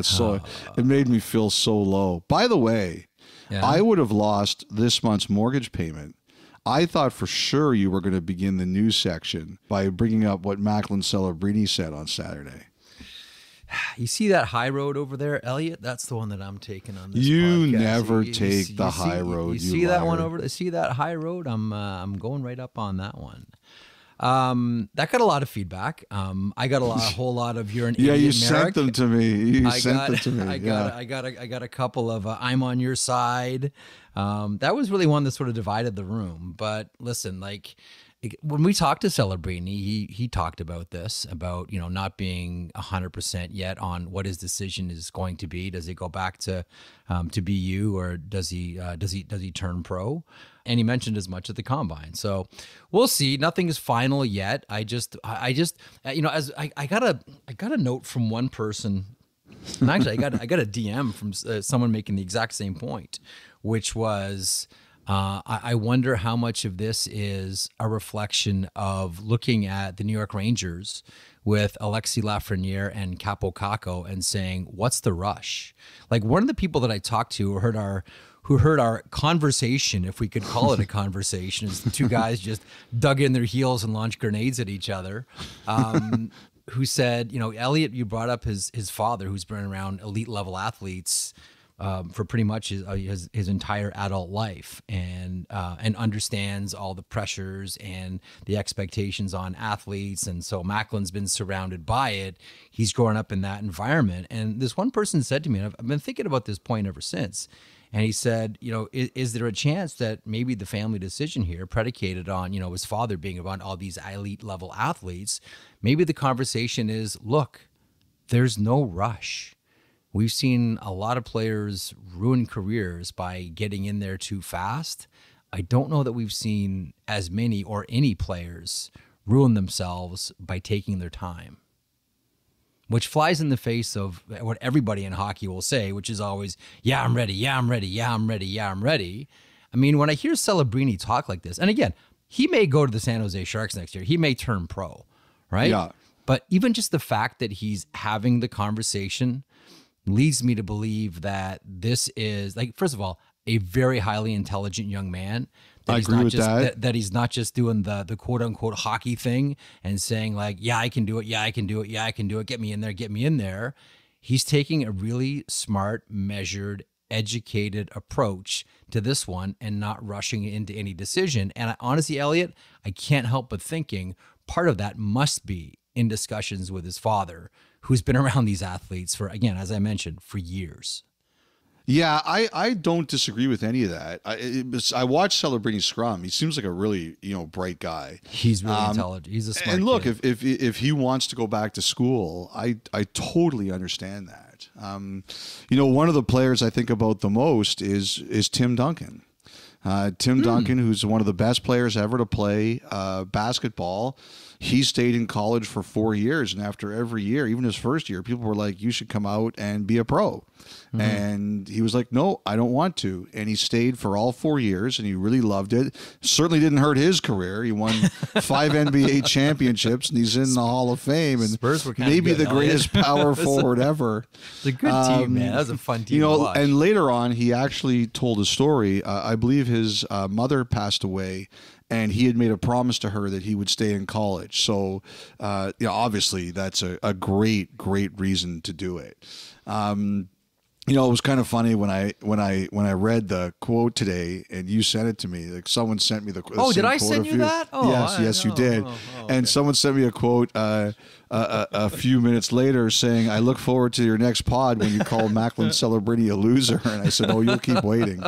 it made me feel so low. By the way, I would have lost this month's mortgage payment. I thought for sure you were going to begin the news section by bringing up what Macklin Celebrini said on Saturday. You see that high road over there, Elliotte? That's the one that I'm taking on this You podcast. never take the high road. You see that one over there? See that high road? I'm going right up on that one. That got a lot of feedback. I got a whole lot of you're an idiot, you Marek. sent them to me. You sent them to me. I got a couple of I'm on your side. That was really one that sort of divided the room. But listen, like, when we talked to Celebrini, he talked about this, about, not being 100% yet on what his decision is going to be. Does he go back to BU, or does he turn pro? And he mentioned as much at the combine. So we'll see. Nothing is final yet. I just as I got a note from one person, and actually I got a DM from someone making the exact same point, which was, I wonder how much of this is a reflection of looking at the New York Rangers with Alexis Lafreniere and Capo Caco and saying, what's the rush? Like, one of the people that I talked to who heard our conversation, if we could call it a conversation, is the two guys just dug in their heels and launched grenades at each other, who said, Elliotte, you brought up his father, who's been around elite level athletes for pretty much his entire adult life, and understands all the pressures and the expectations on athletes. And so Macklin's been surrounded by it. He's growing up in that environment. And this one person said to me, and I've been thinking about this point ever since, and he said, is there a chance that maybe the family decision here, predicated on, his father being around all these elite level athletes, maybe the conversation is, look, there's no rush. We've seen a lot of players ruin careers by getting in there too fast. I don't know that we've seen as many or any players ruin themselves by taking their time, which flies in the face of what everybody in hockey will say, which is always, yeah, I'm ready. Yeah, I'm ready. Yeah, I'm ready. Yeah, I'm ready. I mean, when I hear Celebrini talk like this, and again, he may go to the San Jose Sharks next year. He may turn pro, right? Yeah. But even just the fact that he's having the conversation leads me to believe that this is, like, first of all, a very highly intelligent young man. I agree with that. That he's not just doing the quote unquote hockey thing and saying like, yeah, I can do it. Yeah, I can do it. Yeah, I can do it. Get me in there. Get me in there. He's taking a really smart, measured, educated approach to this one and not rushing into any decision. And honestly, Elliotte, I can't help but thinking part of that must be in discussions with his father, who's been around these athletes for, again, as I mentioned, for years. Yeah, I don't disagree with any of that. I watched Celebrini scrum. He seems like a really bright guy. He's really intelligent. He's a smart And look, kid. if he wants to go back to school, I totally understand that. One of the players I think about the most is Tim Duncan. Tim Duncan, who's one of the best players ever to play basketball. He stayed in college for 4 years, and after every year, even his first year, people were like, you should come out and be a pro. Mm-hmm. And he was like, no, I don't want to. And he stayed for all 4 years, and he really loved it. Certainly didn't hurt his career. He won 5 NBA championships, and he's in the Hall of Fame. And Spurs were maybe good, the greatest power forward ever. It's a good team, man. That was a fun team to watch. And later on, he actually told a story. I believe his mother passed away, and he had made a promise to her that he would stay in college. So, obviously, that's a great reason to do it. It was kind of funny when I read the quote today, and you sent it to me. Like, someone sent me the quote. Oh, did I send you that? Oh, yes, you did. Okay. And someone sent me a quote a few minutes later saying, "I look forward to your next pod when you call Macklin Celebrini a loser." And I said, "Oh, you'll keep waiting."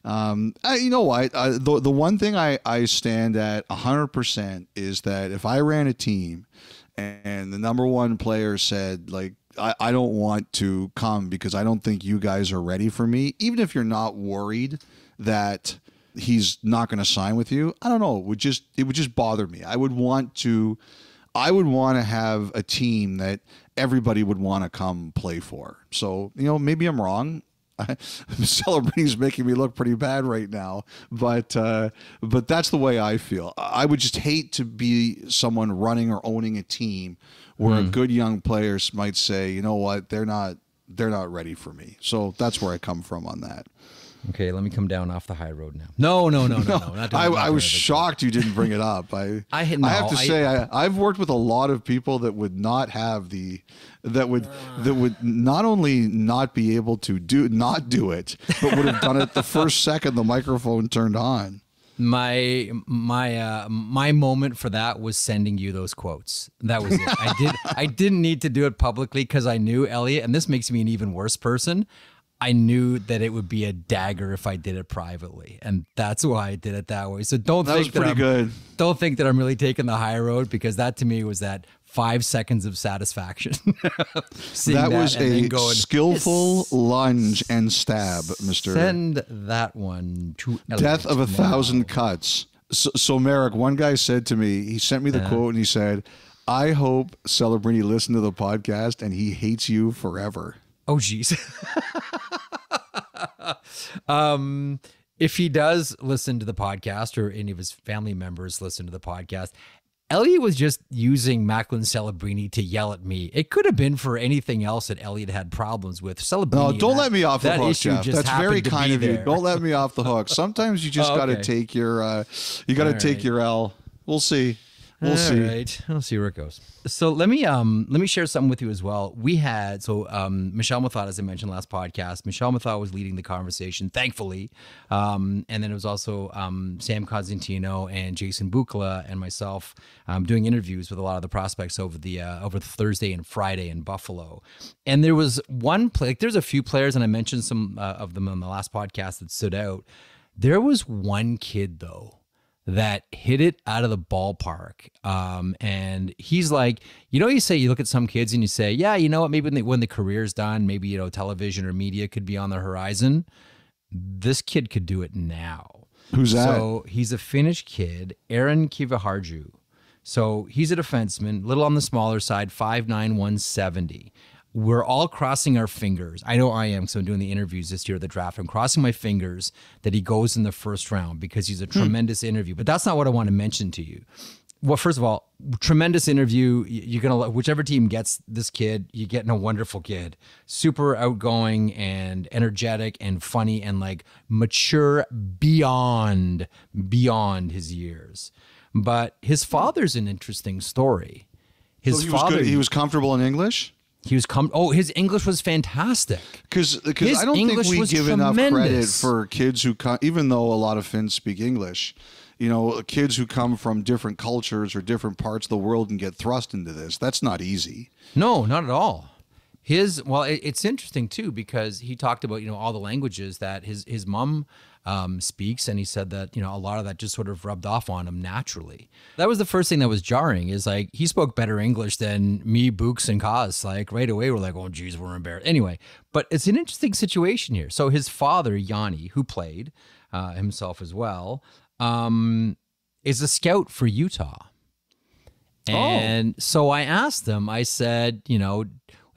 You know what? The one thing I stand at 100% is that if I ran a team and the number one player said, like, I don't want to come because I don't think you guys are ready for me, even if you're not worried that he's not going to sign with you, I don't know. It would just bother me. I would want to have a team that everybody would want to come play for. So, maybe I'm wrong. Celebrini's making me look pretty bad right now, but that's the way I feel. I would just hate to be someone running or owning a team where a good young player might say, you know what, they're not ready for me. So that's where I come from on that. Okay, let me come down off the high road now. No. I was shocked you didn't bring it up. I have to say I've worked with a lot of people that would not have that would not only not be able to not do it, but would have done it the first second the microphone turned on. My moment for that was sending you those quotes. That was it. I didn't need to do it publicly because I knew Elliotte, and this makes me an even worse person. I knew that it would be a dagger if I did it privately, and that's why I did it that way. So don't think that I'm really taking the high road, because that to me was that 5 seconds of satisfaction. That was a skillful lunge and stab, Mr. Send that one to Death of 1,000 cuts. So Marek, one guy said to me, he sent me the quote, and he said, "I hope Celebrini listened to the podcast and he hates you forever." Oh, geez. If he does listen to the podcast, or any of his family members listen to the podcast, Elliotte was just using Macklin Celebrini to yell at me. It could have been for anything else that Elliotte had problems with. Celebrini. No, don't let me off the hook, Jeff. That's very kind of you. Don't let me off the hook. Sometimes you just got to take your take your L. We'll see. We'll see. All right. We'll see where it goes. So let me share something with you as well. We had, Michelle Mathot, as I mentioned last podcast, Michelle Mathot was leading the conversation, thankfully. And then it was also Sam Cosentino and Jason Bukala and myself doing interviews with a lot of the prospects over the Thursday and Friday in Buffalo. And there was one play, there's a few players, and I mentioned some of them on the last podcast that stood out. There was one kid, though, that hit it out of the ballpark. And he's like, you look at some kids and you say, yeah, you know what, maybe when the career's done, maybe, television or media could be on the horizon. This kid could do it now. Who's that? So he's a Finnish kid, Aaron Kiviharju. So he's a defenseman, a little on the smaller side, 5'9", 170. We're all crossing our fingers. I know I am, because I'm doing the interviews this year at the draft. I'm crossing my fingers that he goes in the first round, because he's a tremendous interview. But that's not what I want to mention to you. Well, first of all, tremendous interview. You're gonna, whichever team gets this kid, you're getting a wonderful kid. Super outgoing and energetic and funny and like mature beyond his years. But his father's an interesting story. His father, he was comfortable in English. His English was fantastic. Because I don't think we give enough credit for kids who come, even though a lot of Finns speak English, kids who come from different cultures or different parts of the world and get thrust into this. That's not easy. No, not at all. It's interesting too, because he talked about, all the languages that his mom speaks, and he said that, a lot of that just sort of rubbed off on him naturally. That was the first thing that was jarring, is like, he spoke better English than me, Books, and Kaz. Like right away, we're like, oh geez, we're embarrassed. Anyway, but it's an interesting situation here. So his father, Yanni, who played himself as well, is a scout for Utah. And so I asked him, I said,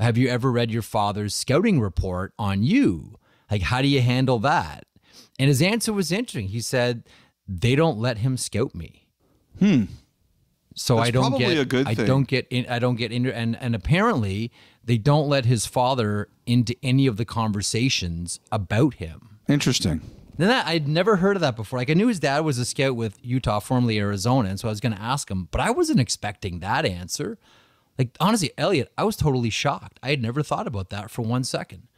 have you ever read your father's scouting report on you? Like, how do you handle that? And his answer was interesting. He said, they don't let him scout me. So that's probably a good thing. I don't get in, and apparently they don't let his father into any of the conversations about him. Interesting. Then I'd never heard of that before. Like, I knew his dad was a scout with Utah, formerly Arizona, and so I was going to ask him, but I wasn't expecting that answer. Like, honestly, Elliotte, I was totally shocked. I had never thought about that for 1 second.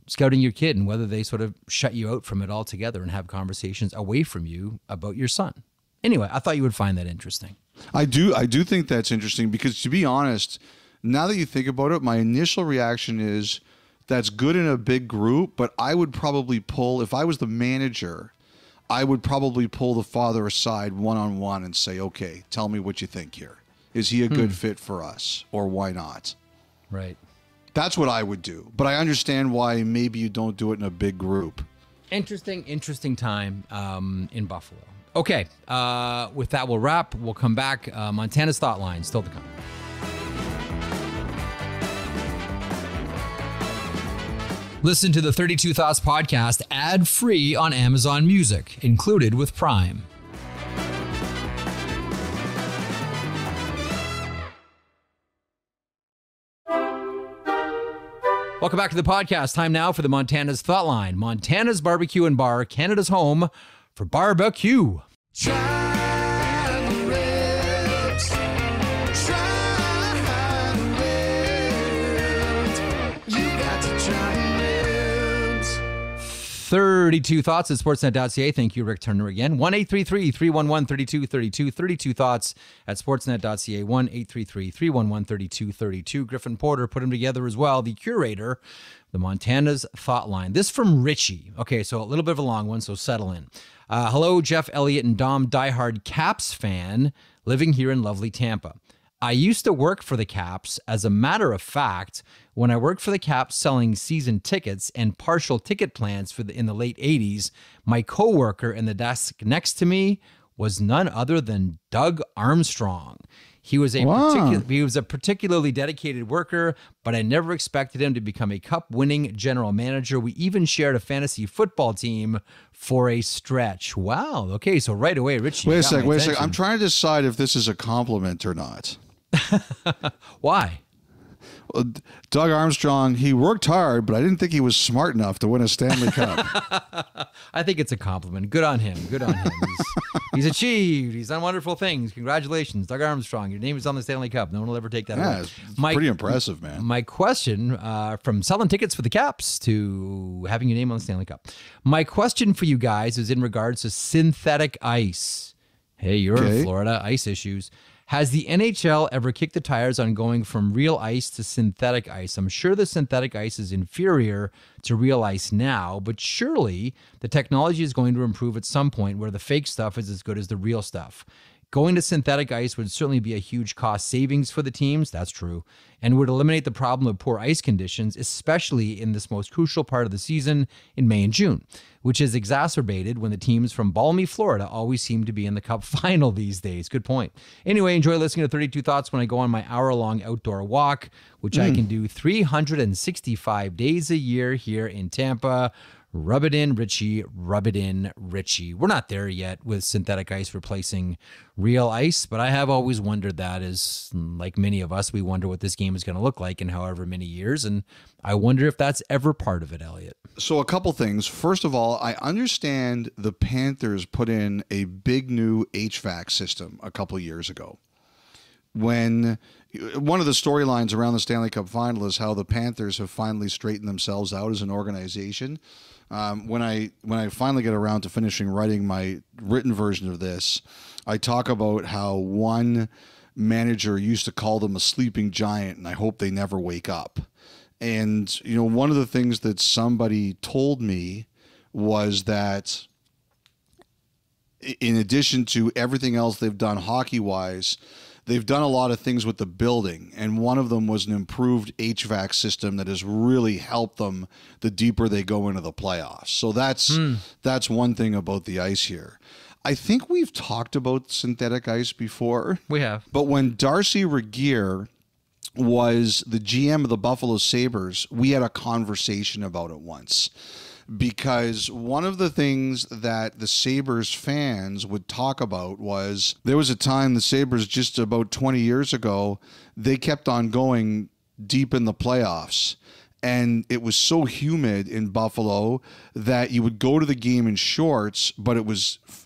Scouting your kid and whether they sort of shut you out from it altogether and have conversations away from you about your son. Anyway, I thought you would find that interesting. I do think that's interesting, because, to be honest, now that you think about it, my initial reaction is that's good in a big group, but I would probably pull, if I was the manager, I would probably pull the father aside one-on-one and say, okay, tell me what you think here. Is he a good fit for us, or why not? Right. That's what I would do. But I understand why maybe you don't do it in a big group. Interesting time in Buffalo. Okay, with that, we'll wrap. We'll come back. Montana's Thought Line, still to come. Listen to the 32 Thoughts podcast ad-free on Amazon Music, included with Prime. Welcome back to the podcast. Time now for the Montana's Thought Line. Montana's Barbecue and Bar, Canada's home for barbecue. Try the ribs. Try the ribs. You got to try ribs. 32 Thoughts at Sportsnet.ca. Thank you, Rick Turner, again. 1-833-311-3232. 32 Thoughts at Sportsnet.ca. 1-833-311-3232. Griffin Porter put them together as well. The curator, the Montana's Thought Line. This from Richie. Okay, so a little bit of a long one, so settle in. Hello, Jeff, Elliotte, and Dom, diehard Caps fan, living here in lovely Tampa. I used to work for the Caps. As a matter of fact, when I worked for the Caps selling season tickets and partial ticket plans in the late 80s, my coworker in the desk next to me was none other than Doug Armstrong. He was a particularly dedicated worker, but I never expected him to become a cup-winning general manager. We even shared a fantasy football team for a stretch. Wow. Okay, so right away, Richie. Wait a second. I'm trying to decide if this is a compliment or not. Why? Well, Doug Armstrong, he worked hard, but I didn't think he was smart enough to win a Stanley Cup. I think it's a compliment. Good on him. He's achieved. He's done wonderful things. Congratulations, Doug Armstrong. Your name is on the Stanley Cup. No one will ever take that away. It's pretty impressive, man. My question, from selling tickets for the Caps to having your name on the Stanley Cup. My question for you guys is in regards to synthetic ice. Hey, you're in Florida. Ice issues. Has the NHL ever kicked the tires on going from real ice to synthetic ice? I'm sure the synthetic ice is inferior to real ice now, but surely the technology is going to improve at some point where the fake stuff is as good as the real stuff. Going to synthetic ice would certainly be a huge cost savings for the teams, that's true, and would eliminate the problem of poor ice conditions, especially in this most crucial part of the season in May and June, which is exacerbated when the teams from balmy Florida always seem to be in the Cup Final these days. Good point. Anyway, enjoy listening to 32 Thoughts when I go on my hour-long outdoor walk, which I can do 365 days a year here in Tampa. Rub it in, Richie. Rub it in, Richie. We're not there yet with synthetic ice replacing real ice, but I have always wondered that, as like many of us, we wonder what this game is going to look like in however many years, and I wonder if that's ever part of it, Elliotte. So a couple things. First of all, I understand the Panthers put in a big new HVAC system a couple years ago. When one of the storylines around the Stanley Cup Final is how the Panthers have finally straightened themselves out as an organization. When I finally get around to finishing writing my written version of this, I talk about how one manager used to call them a sleeping giant, and I hope they never wake up. And, one of the things that somebody told me was that in addition to everything else they've done hockey-wise, they've done a lot of things with the building, and one of them was an improved HVAC system that has really helped them the deeper they go into the playoffs. So that's one thing about the ice here. I think we've talked about synthetic ice before. We have. But when Darcy Regier was the GM of the Buffalo Sabres, we had a conversation about it once. Because one of the things that the Sabres fans would talk about was there was a time the Sabres just about 20 years ago, they kept on going deep in the playoffs. And it was so humid in Buffalo that you would go to the game in shorts, but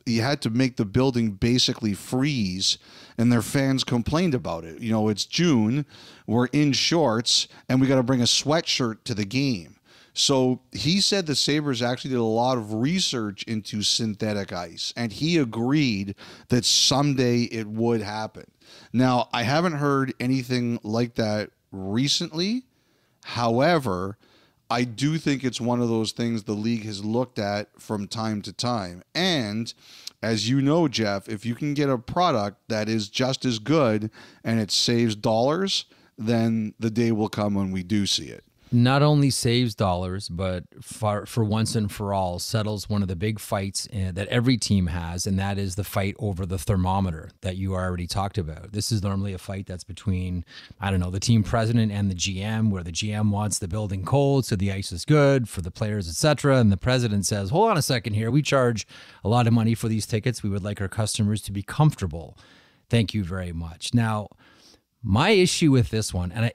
you had to make the building basically freeze, and their fans complained about it. It's June, we're in shorts, and we got to bring a sweatshirt to the game. So he said the Sabres actually did a lot of research into synthetic ice, and he agreed that someday it would happen. Now, I haven't heard anything like that recently. However, I do think it's one of those things the league has looked at from time to time. And as you know, Jeff, if you can get a product that is just as good and it saves dollars, then the day will come when we do see it. Not only saves dollars, but for once and for all settles one of the big fights that every team has, and that is the fight over the thermometer that you already talked about. This is normally a fight that's between, the team president and the GM, where the GM wants the building cold so the ice is good for the players, etc. And the president says, hold on a second here. We charge a lot of money for these tickets. We would like our customers to be comfortable. Thank you very much. Now, my issue with this one, and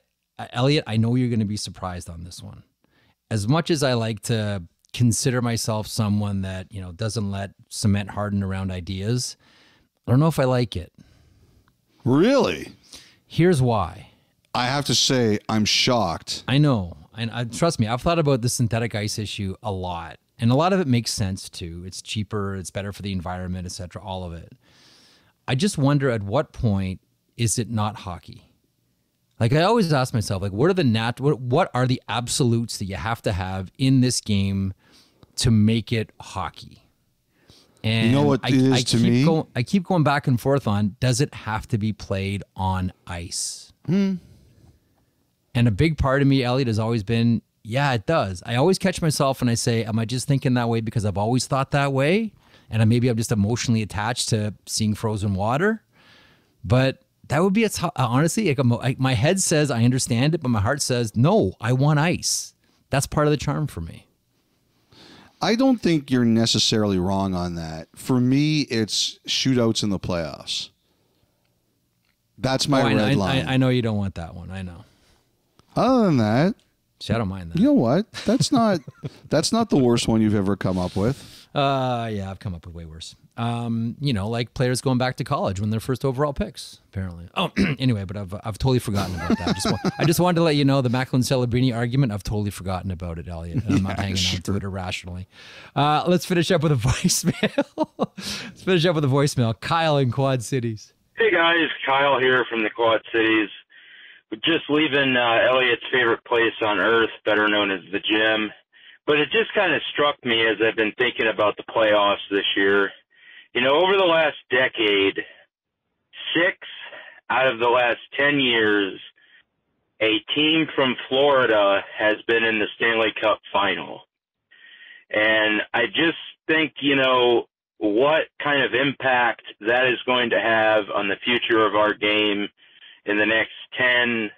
Elliotte, I know you're going to be surprised on this one. As much as I like to consider myself someone that, doesn't let cement harden around ideas, I don't know if I like it. Really? Here's why. I have to say, I'm shocked. I know. And trust me, I've thought about the synthetic ice issue a lot. And a lot of it makes sense, too. It's cheaper, it's better for the environment, etc., all of it. I just wonder, at what point is it not hockey? Like, I always ask myself, what are the absolutes that you have to have in this game to make it hockey? And you know what it is to me? I keep going back and forth on, does it have to be played on ice? And a big part of me, Elliotte, has always been, yeah, it does. I always catch myself and I say, am I just thinking that way because I've always thought that way? and maybe I'm just emotionally attached to seeing frozen water. But that would be honestly, like my head says I understand it, but my heart says no. I want ice. That's part of the charm for me. I don't think you're necessarily wrong on that. For me, it's shootouts in the playoffs. That's my red line. I know you don't want that one. I know. Other than that, see, I don't mind that. You know what? That's not the worst one you've ever come up with. Yeah, I've come up with way worse. Like players going back to college when they're first overall picks, apparently. Oh, anyway, but I've totally forgotten about that. I just wanted to let you know the Macklin Celebrini argument. I've totally forgotten about it, Elliotte. And I'm not hanging on to it irrationally. Let's finish up with a voicemail. Kyle in Quad Cities. Hey guys, Kyle here from the Quad Cities. Just leaving Elliott's favorite place on earth, better known as the gym. But it just kind of struck me as I've been thinking about the playoffs this year. You know, over the last decade, 6 out of the last 10 years, a team from Florida has been in the Stanley Cup Final. And I just think, what kind of impact that is going to have on the future of our game in the next 10,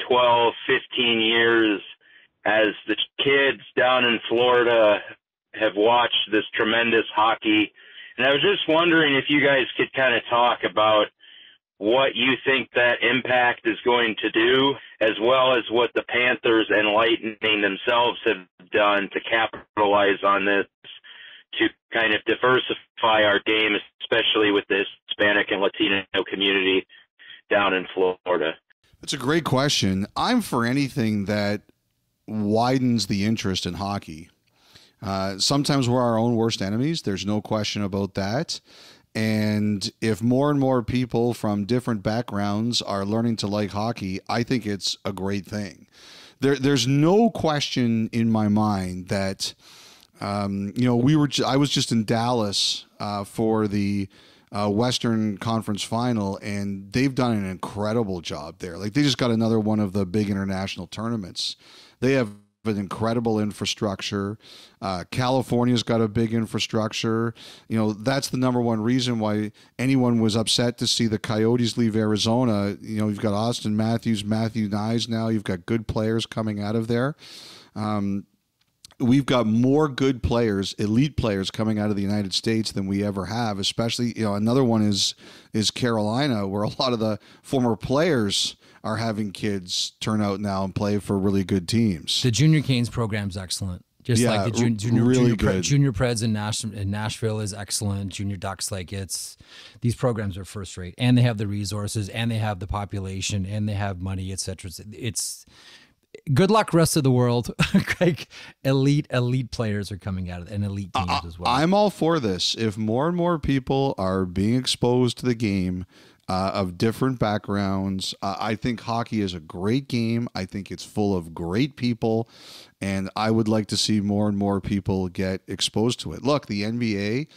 12, 15 years as the kids down in Florida have watched this tremendous hockey. And I was just wondering if you guys could kind of talk about what you think that impact is going to do, as well as what the Panthers and Lightning themselves have done to capitalize on this, to kind of diversify our game, especially with the Hispanic and Latino community down in Florida. That's a great question. I'm for anything that widens the interest in hockey. Sometimes we're our own worst enemies. There's no question about that. And if more and more people from different backgrounds are learning to like hockey, I think it's a great thing. There's no question in my mind that, I was just in Dallas for the Western Conference Final, and they've done an incredible job there. Like, they just got another one of the big international tournaments. They have an incredible infrastructure. California's got a big infrastructure. That's the number one reason why anyone was upset to see the Coyotes leave Arizona. You've got Austin Matthews, Matthew Nyes now. You've got good players coming out of there. We've got more good players, elite players coming out of the United States than we ever have, especially, another one is Carolina, where a lot of the former players are having kids turn out now and play for really good teams. The Junior Canes program's excellent. Just like the junior Preds in Nashville is excellent. Junior Ducks, these programs are first rate, and they have the resources, and they have the population, and they have money, etc. It's good luck, rest of the world. elite players are coming out of and elite teams as well. I'm all for this. If more and more people are being exposed to the game of different backgrounds, I think hockey is a great game. I think it's full of great people, and I would like to see more and more people get exposed to it. Look, the NBA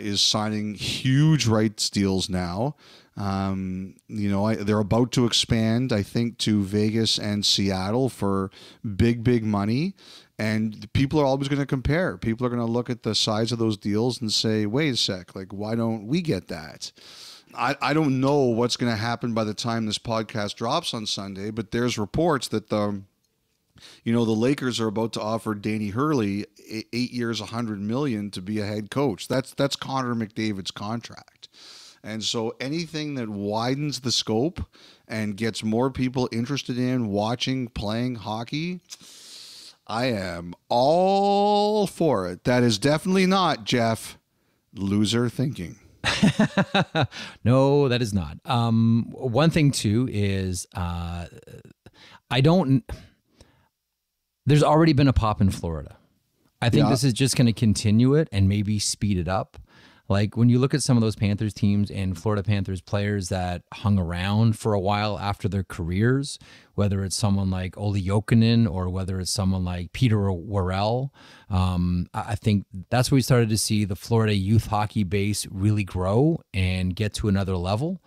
is signing huge rights deals now. They're about to expand, I think, to Vegas and Seattle for big money. And people are always going to compare. People are going to look at the size of those deals and say, wait a sec, why don't we get that? I don't know what's going to happen by the time this podcast drops on Sunday, but there's reports that the Lakers are about to offer Danny Hurley 8 years, $100 million to be a head coach. That's Connor McDavid's contract. And so anything that widens the scope and gets more people interested in watching, playing hockey, I am all for it. That is definitely not, Jeff, loser thinking. No, that is not. One thing too is there's already been a pop in Florida. I think this is just going to continue it and maybe speed it up. Like when you look at some of those Panthers teams and Florida Panthers players that hung around for a while after their careers, whether it's someone like Olli Jokinen or whether it's someone like Peter Worrell, I think that's where we started to see the Florida youth hockey base really grow and get to another level.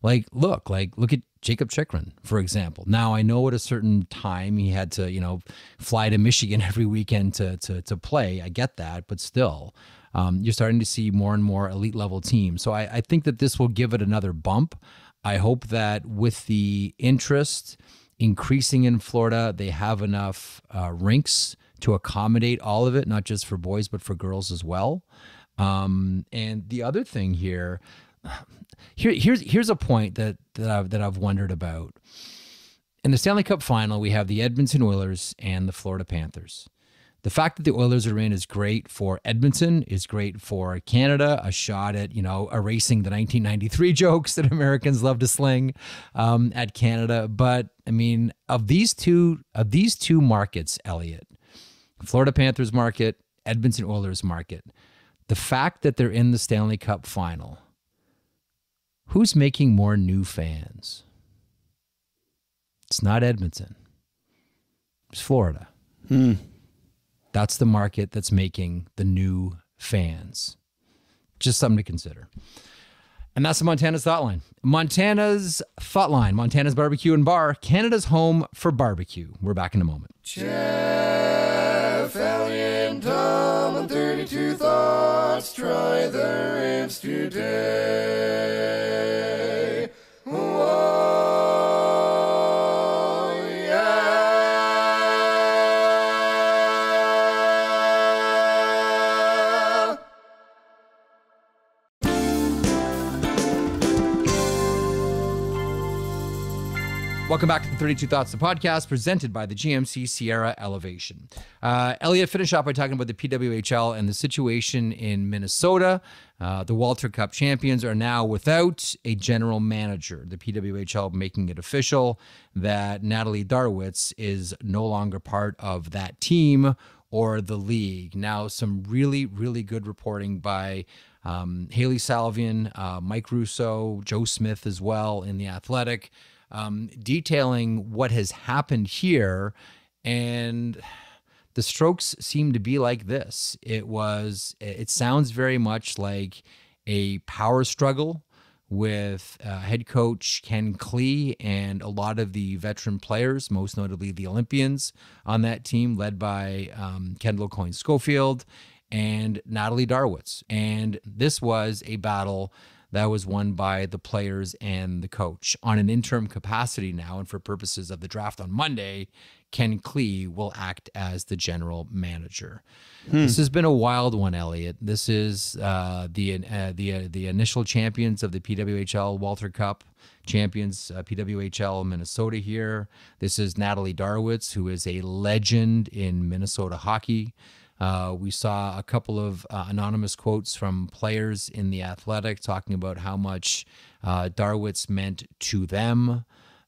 Look at Jacob Chikrin, for example. Now, I know at a certain time he had to, fly to Michigan every weekend to play. I get that, but still, you're starting to see more and more elite level teams. So I think that this will give it another bump. I hope that with the interest increasing in Florida, they have enough rinks to accommodate all of it, not just for boys, but for girls as well. And the other thing here's a point that I've wondered about. In the Stanley Cup Final, we have the Edmonton Oilers and the Florida Panthers. The fact that the Oilers are in is great for Edmonton, is great for Canada, a shot at, erasing the 1993 jokes that Americans love to sling at Canada. But I mean, of these two markets, Elliotte, Florida Panthers market, Edmonton Oilers market, the fact that they're in the Stanley Cup Final, who's making more new fans? It's not Edmonton. It's Florida. That's the market that's making the new fans. Just something to consider. And that's the Montana's Thought Line. Montana's Thought Line, Montana's Barbecue and Bar, Canada's home for barbecue. We're back in a moment. Jeff, Elliott, and Tom on 32 Thoughts. Try the ribs today. Oh, yeah. Welcome back to the 32 Thoughts, the podcast presented by the GMC Sierra Elevation. Elliotte, finish up by talking about the PWHL and the situation in Minnesota. The Walter Cup champions are now without a general manager. The PWHL making it official that Natalie Darwitz is no longer part of that team or the league. Now, some really, really good reporting by Haley Salvian, Mike Russo, Joe Smith as well in The Athletic, detailing what has happened here. And the strokes seem to be like this. It sounds very much like a power struggle with head coach Ken Klee and a lot of the veteran players, most notably the Olympians on that team, led by Kendall Coyne-Schofield and Natalie Darwitz. And this was a battle that was won by the players and the coach. On an interim capacity now, and for purposes of the draft on Monday, Ken Klee will act as the general manager. This has been a wild one, Elliotte. This is the initial champions of the PWHL Walter Cup champions, PWHL Minnesota here. This is Natalie Darwitz, who is a legend in Minnesota hockey. We saw a couple of anonymous quotes from players in The Athletic talking about how much Darwitz meant to them.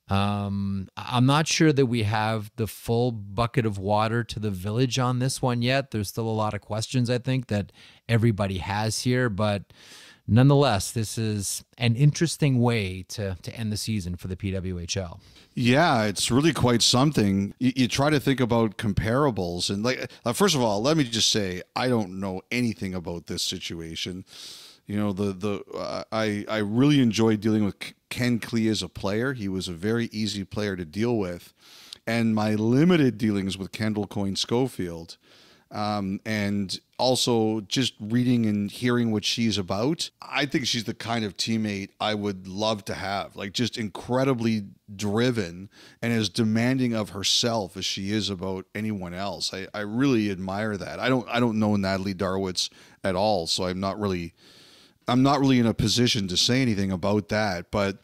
I'm not sure that we have the full bucket of water to the village on this one yet. There's still a lot of questions, I think, that everybody has here. But nonetheless, this is an interesting way to end the season for the PWHL. Yeah, it's really quite something. You try to think about comparables, and first of all, let me just say I don't know anything about this situation. I really enjoyed dealing with Ken Klee as a player. He was a very easy player to deal with, and my limited dealings with Kendall Coyne-Schofield. And also just reading and hearing what she's about, I think she's the kind of teammate I would love to have, like just incredibly driven and as demanding of herself as she is about anyone else. I really admire that. I don't know Natalie Darwitz at all, so I'm not really in a position to say anything about that, but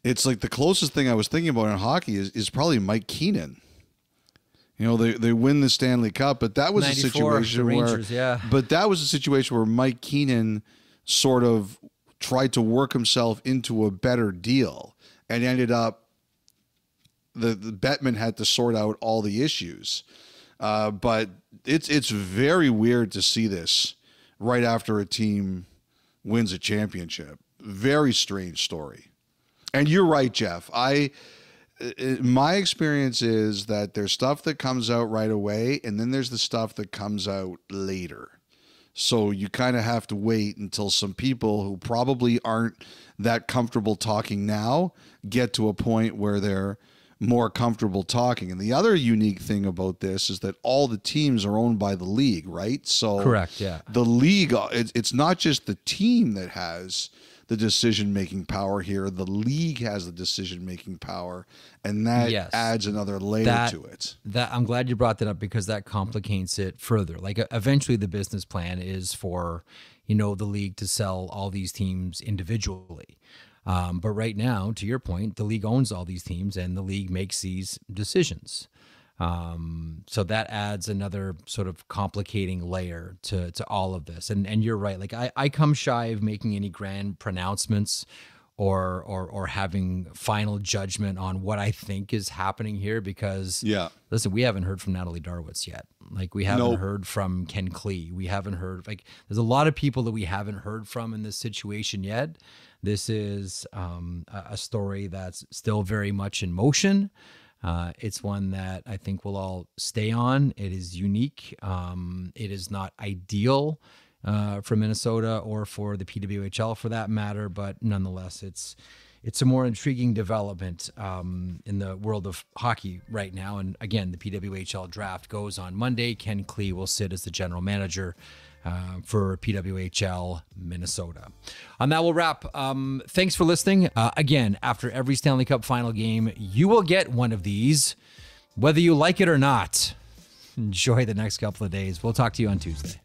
it's like the closest thing I was thinking about in hockey is probably Mike Keenan. They win the Stanley Cup, but that was a situation where Mike Keenan sort of tried to work himself into a better deal and ended up the Bettman had to sort out all the issues. But it's very weird to see this right after a team wins a championship. Very strange story. And you're right, Jeff. My experience is that there's stuff that comes out right away, and then there's the stuff that comes out later. So you kind of have to wait until some people who probably aren't that comfortable talking now get to a point where they're more comfortable talking. And the other unique thing about this is that all the teams are owned by the league, right? So correct, yeah. The league, it's not just the team that has the decision-making power here. The league has the decision-making power, and that adds another layer to it. That I'm glad you brought that up, because that complicates it further. Like, eventually the business plan is for, the league to sell all these teams individually. But right now, to your point, the league owns all these teams and the league makes these decisions. So that adds another sort of complicating layer to all of this. And you're right. Like, I come shy of making any grand pronouncements or having final judgment on what I think is happening here, because listen, we haven't heard from Natalie Darwitz yet. Like, we haven't heard from Ken Klee. We haven't heard, like, there's a lot of people that we haven't heard from in this situation yet. This is a story that's still very much in motion. It's one that I think we'll all stay on. It is unique. It is not ideal for Minnesota or for the PWHL for that matter, but nonetheless, it's a more intriguing development in the world of hockey right now. And again, the PWHL draft goes on Monday. Ken Klee will sit as the general manager for PWHL Minnesota. On that, we'll wrap. Thanks for listening. Again, after every Stanley Cup Final game, you will get one of these, whether you like it or not. Enjoy the next couple of days. We'll talk to you on Tuesday.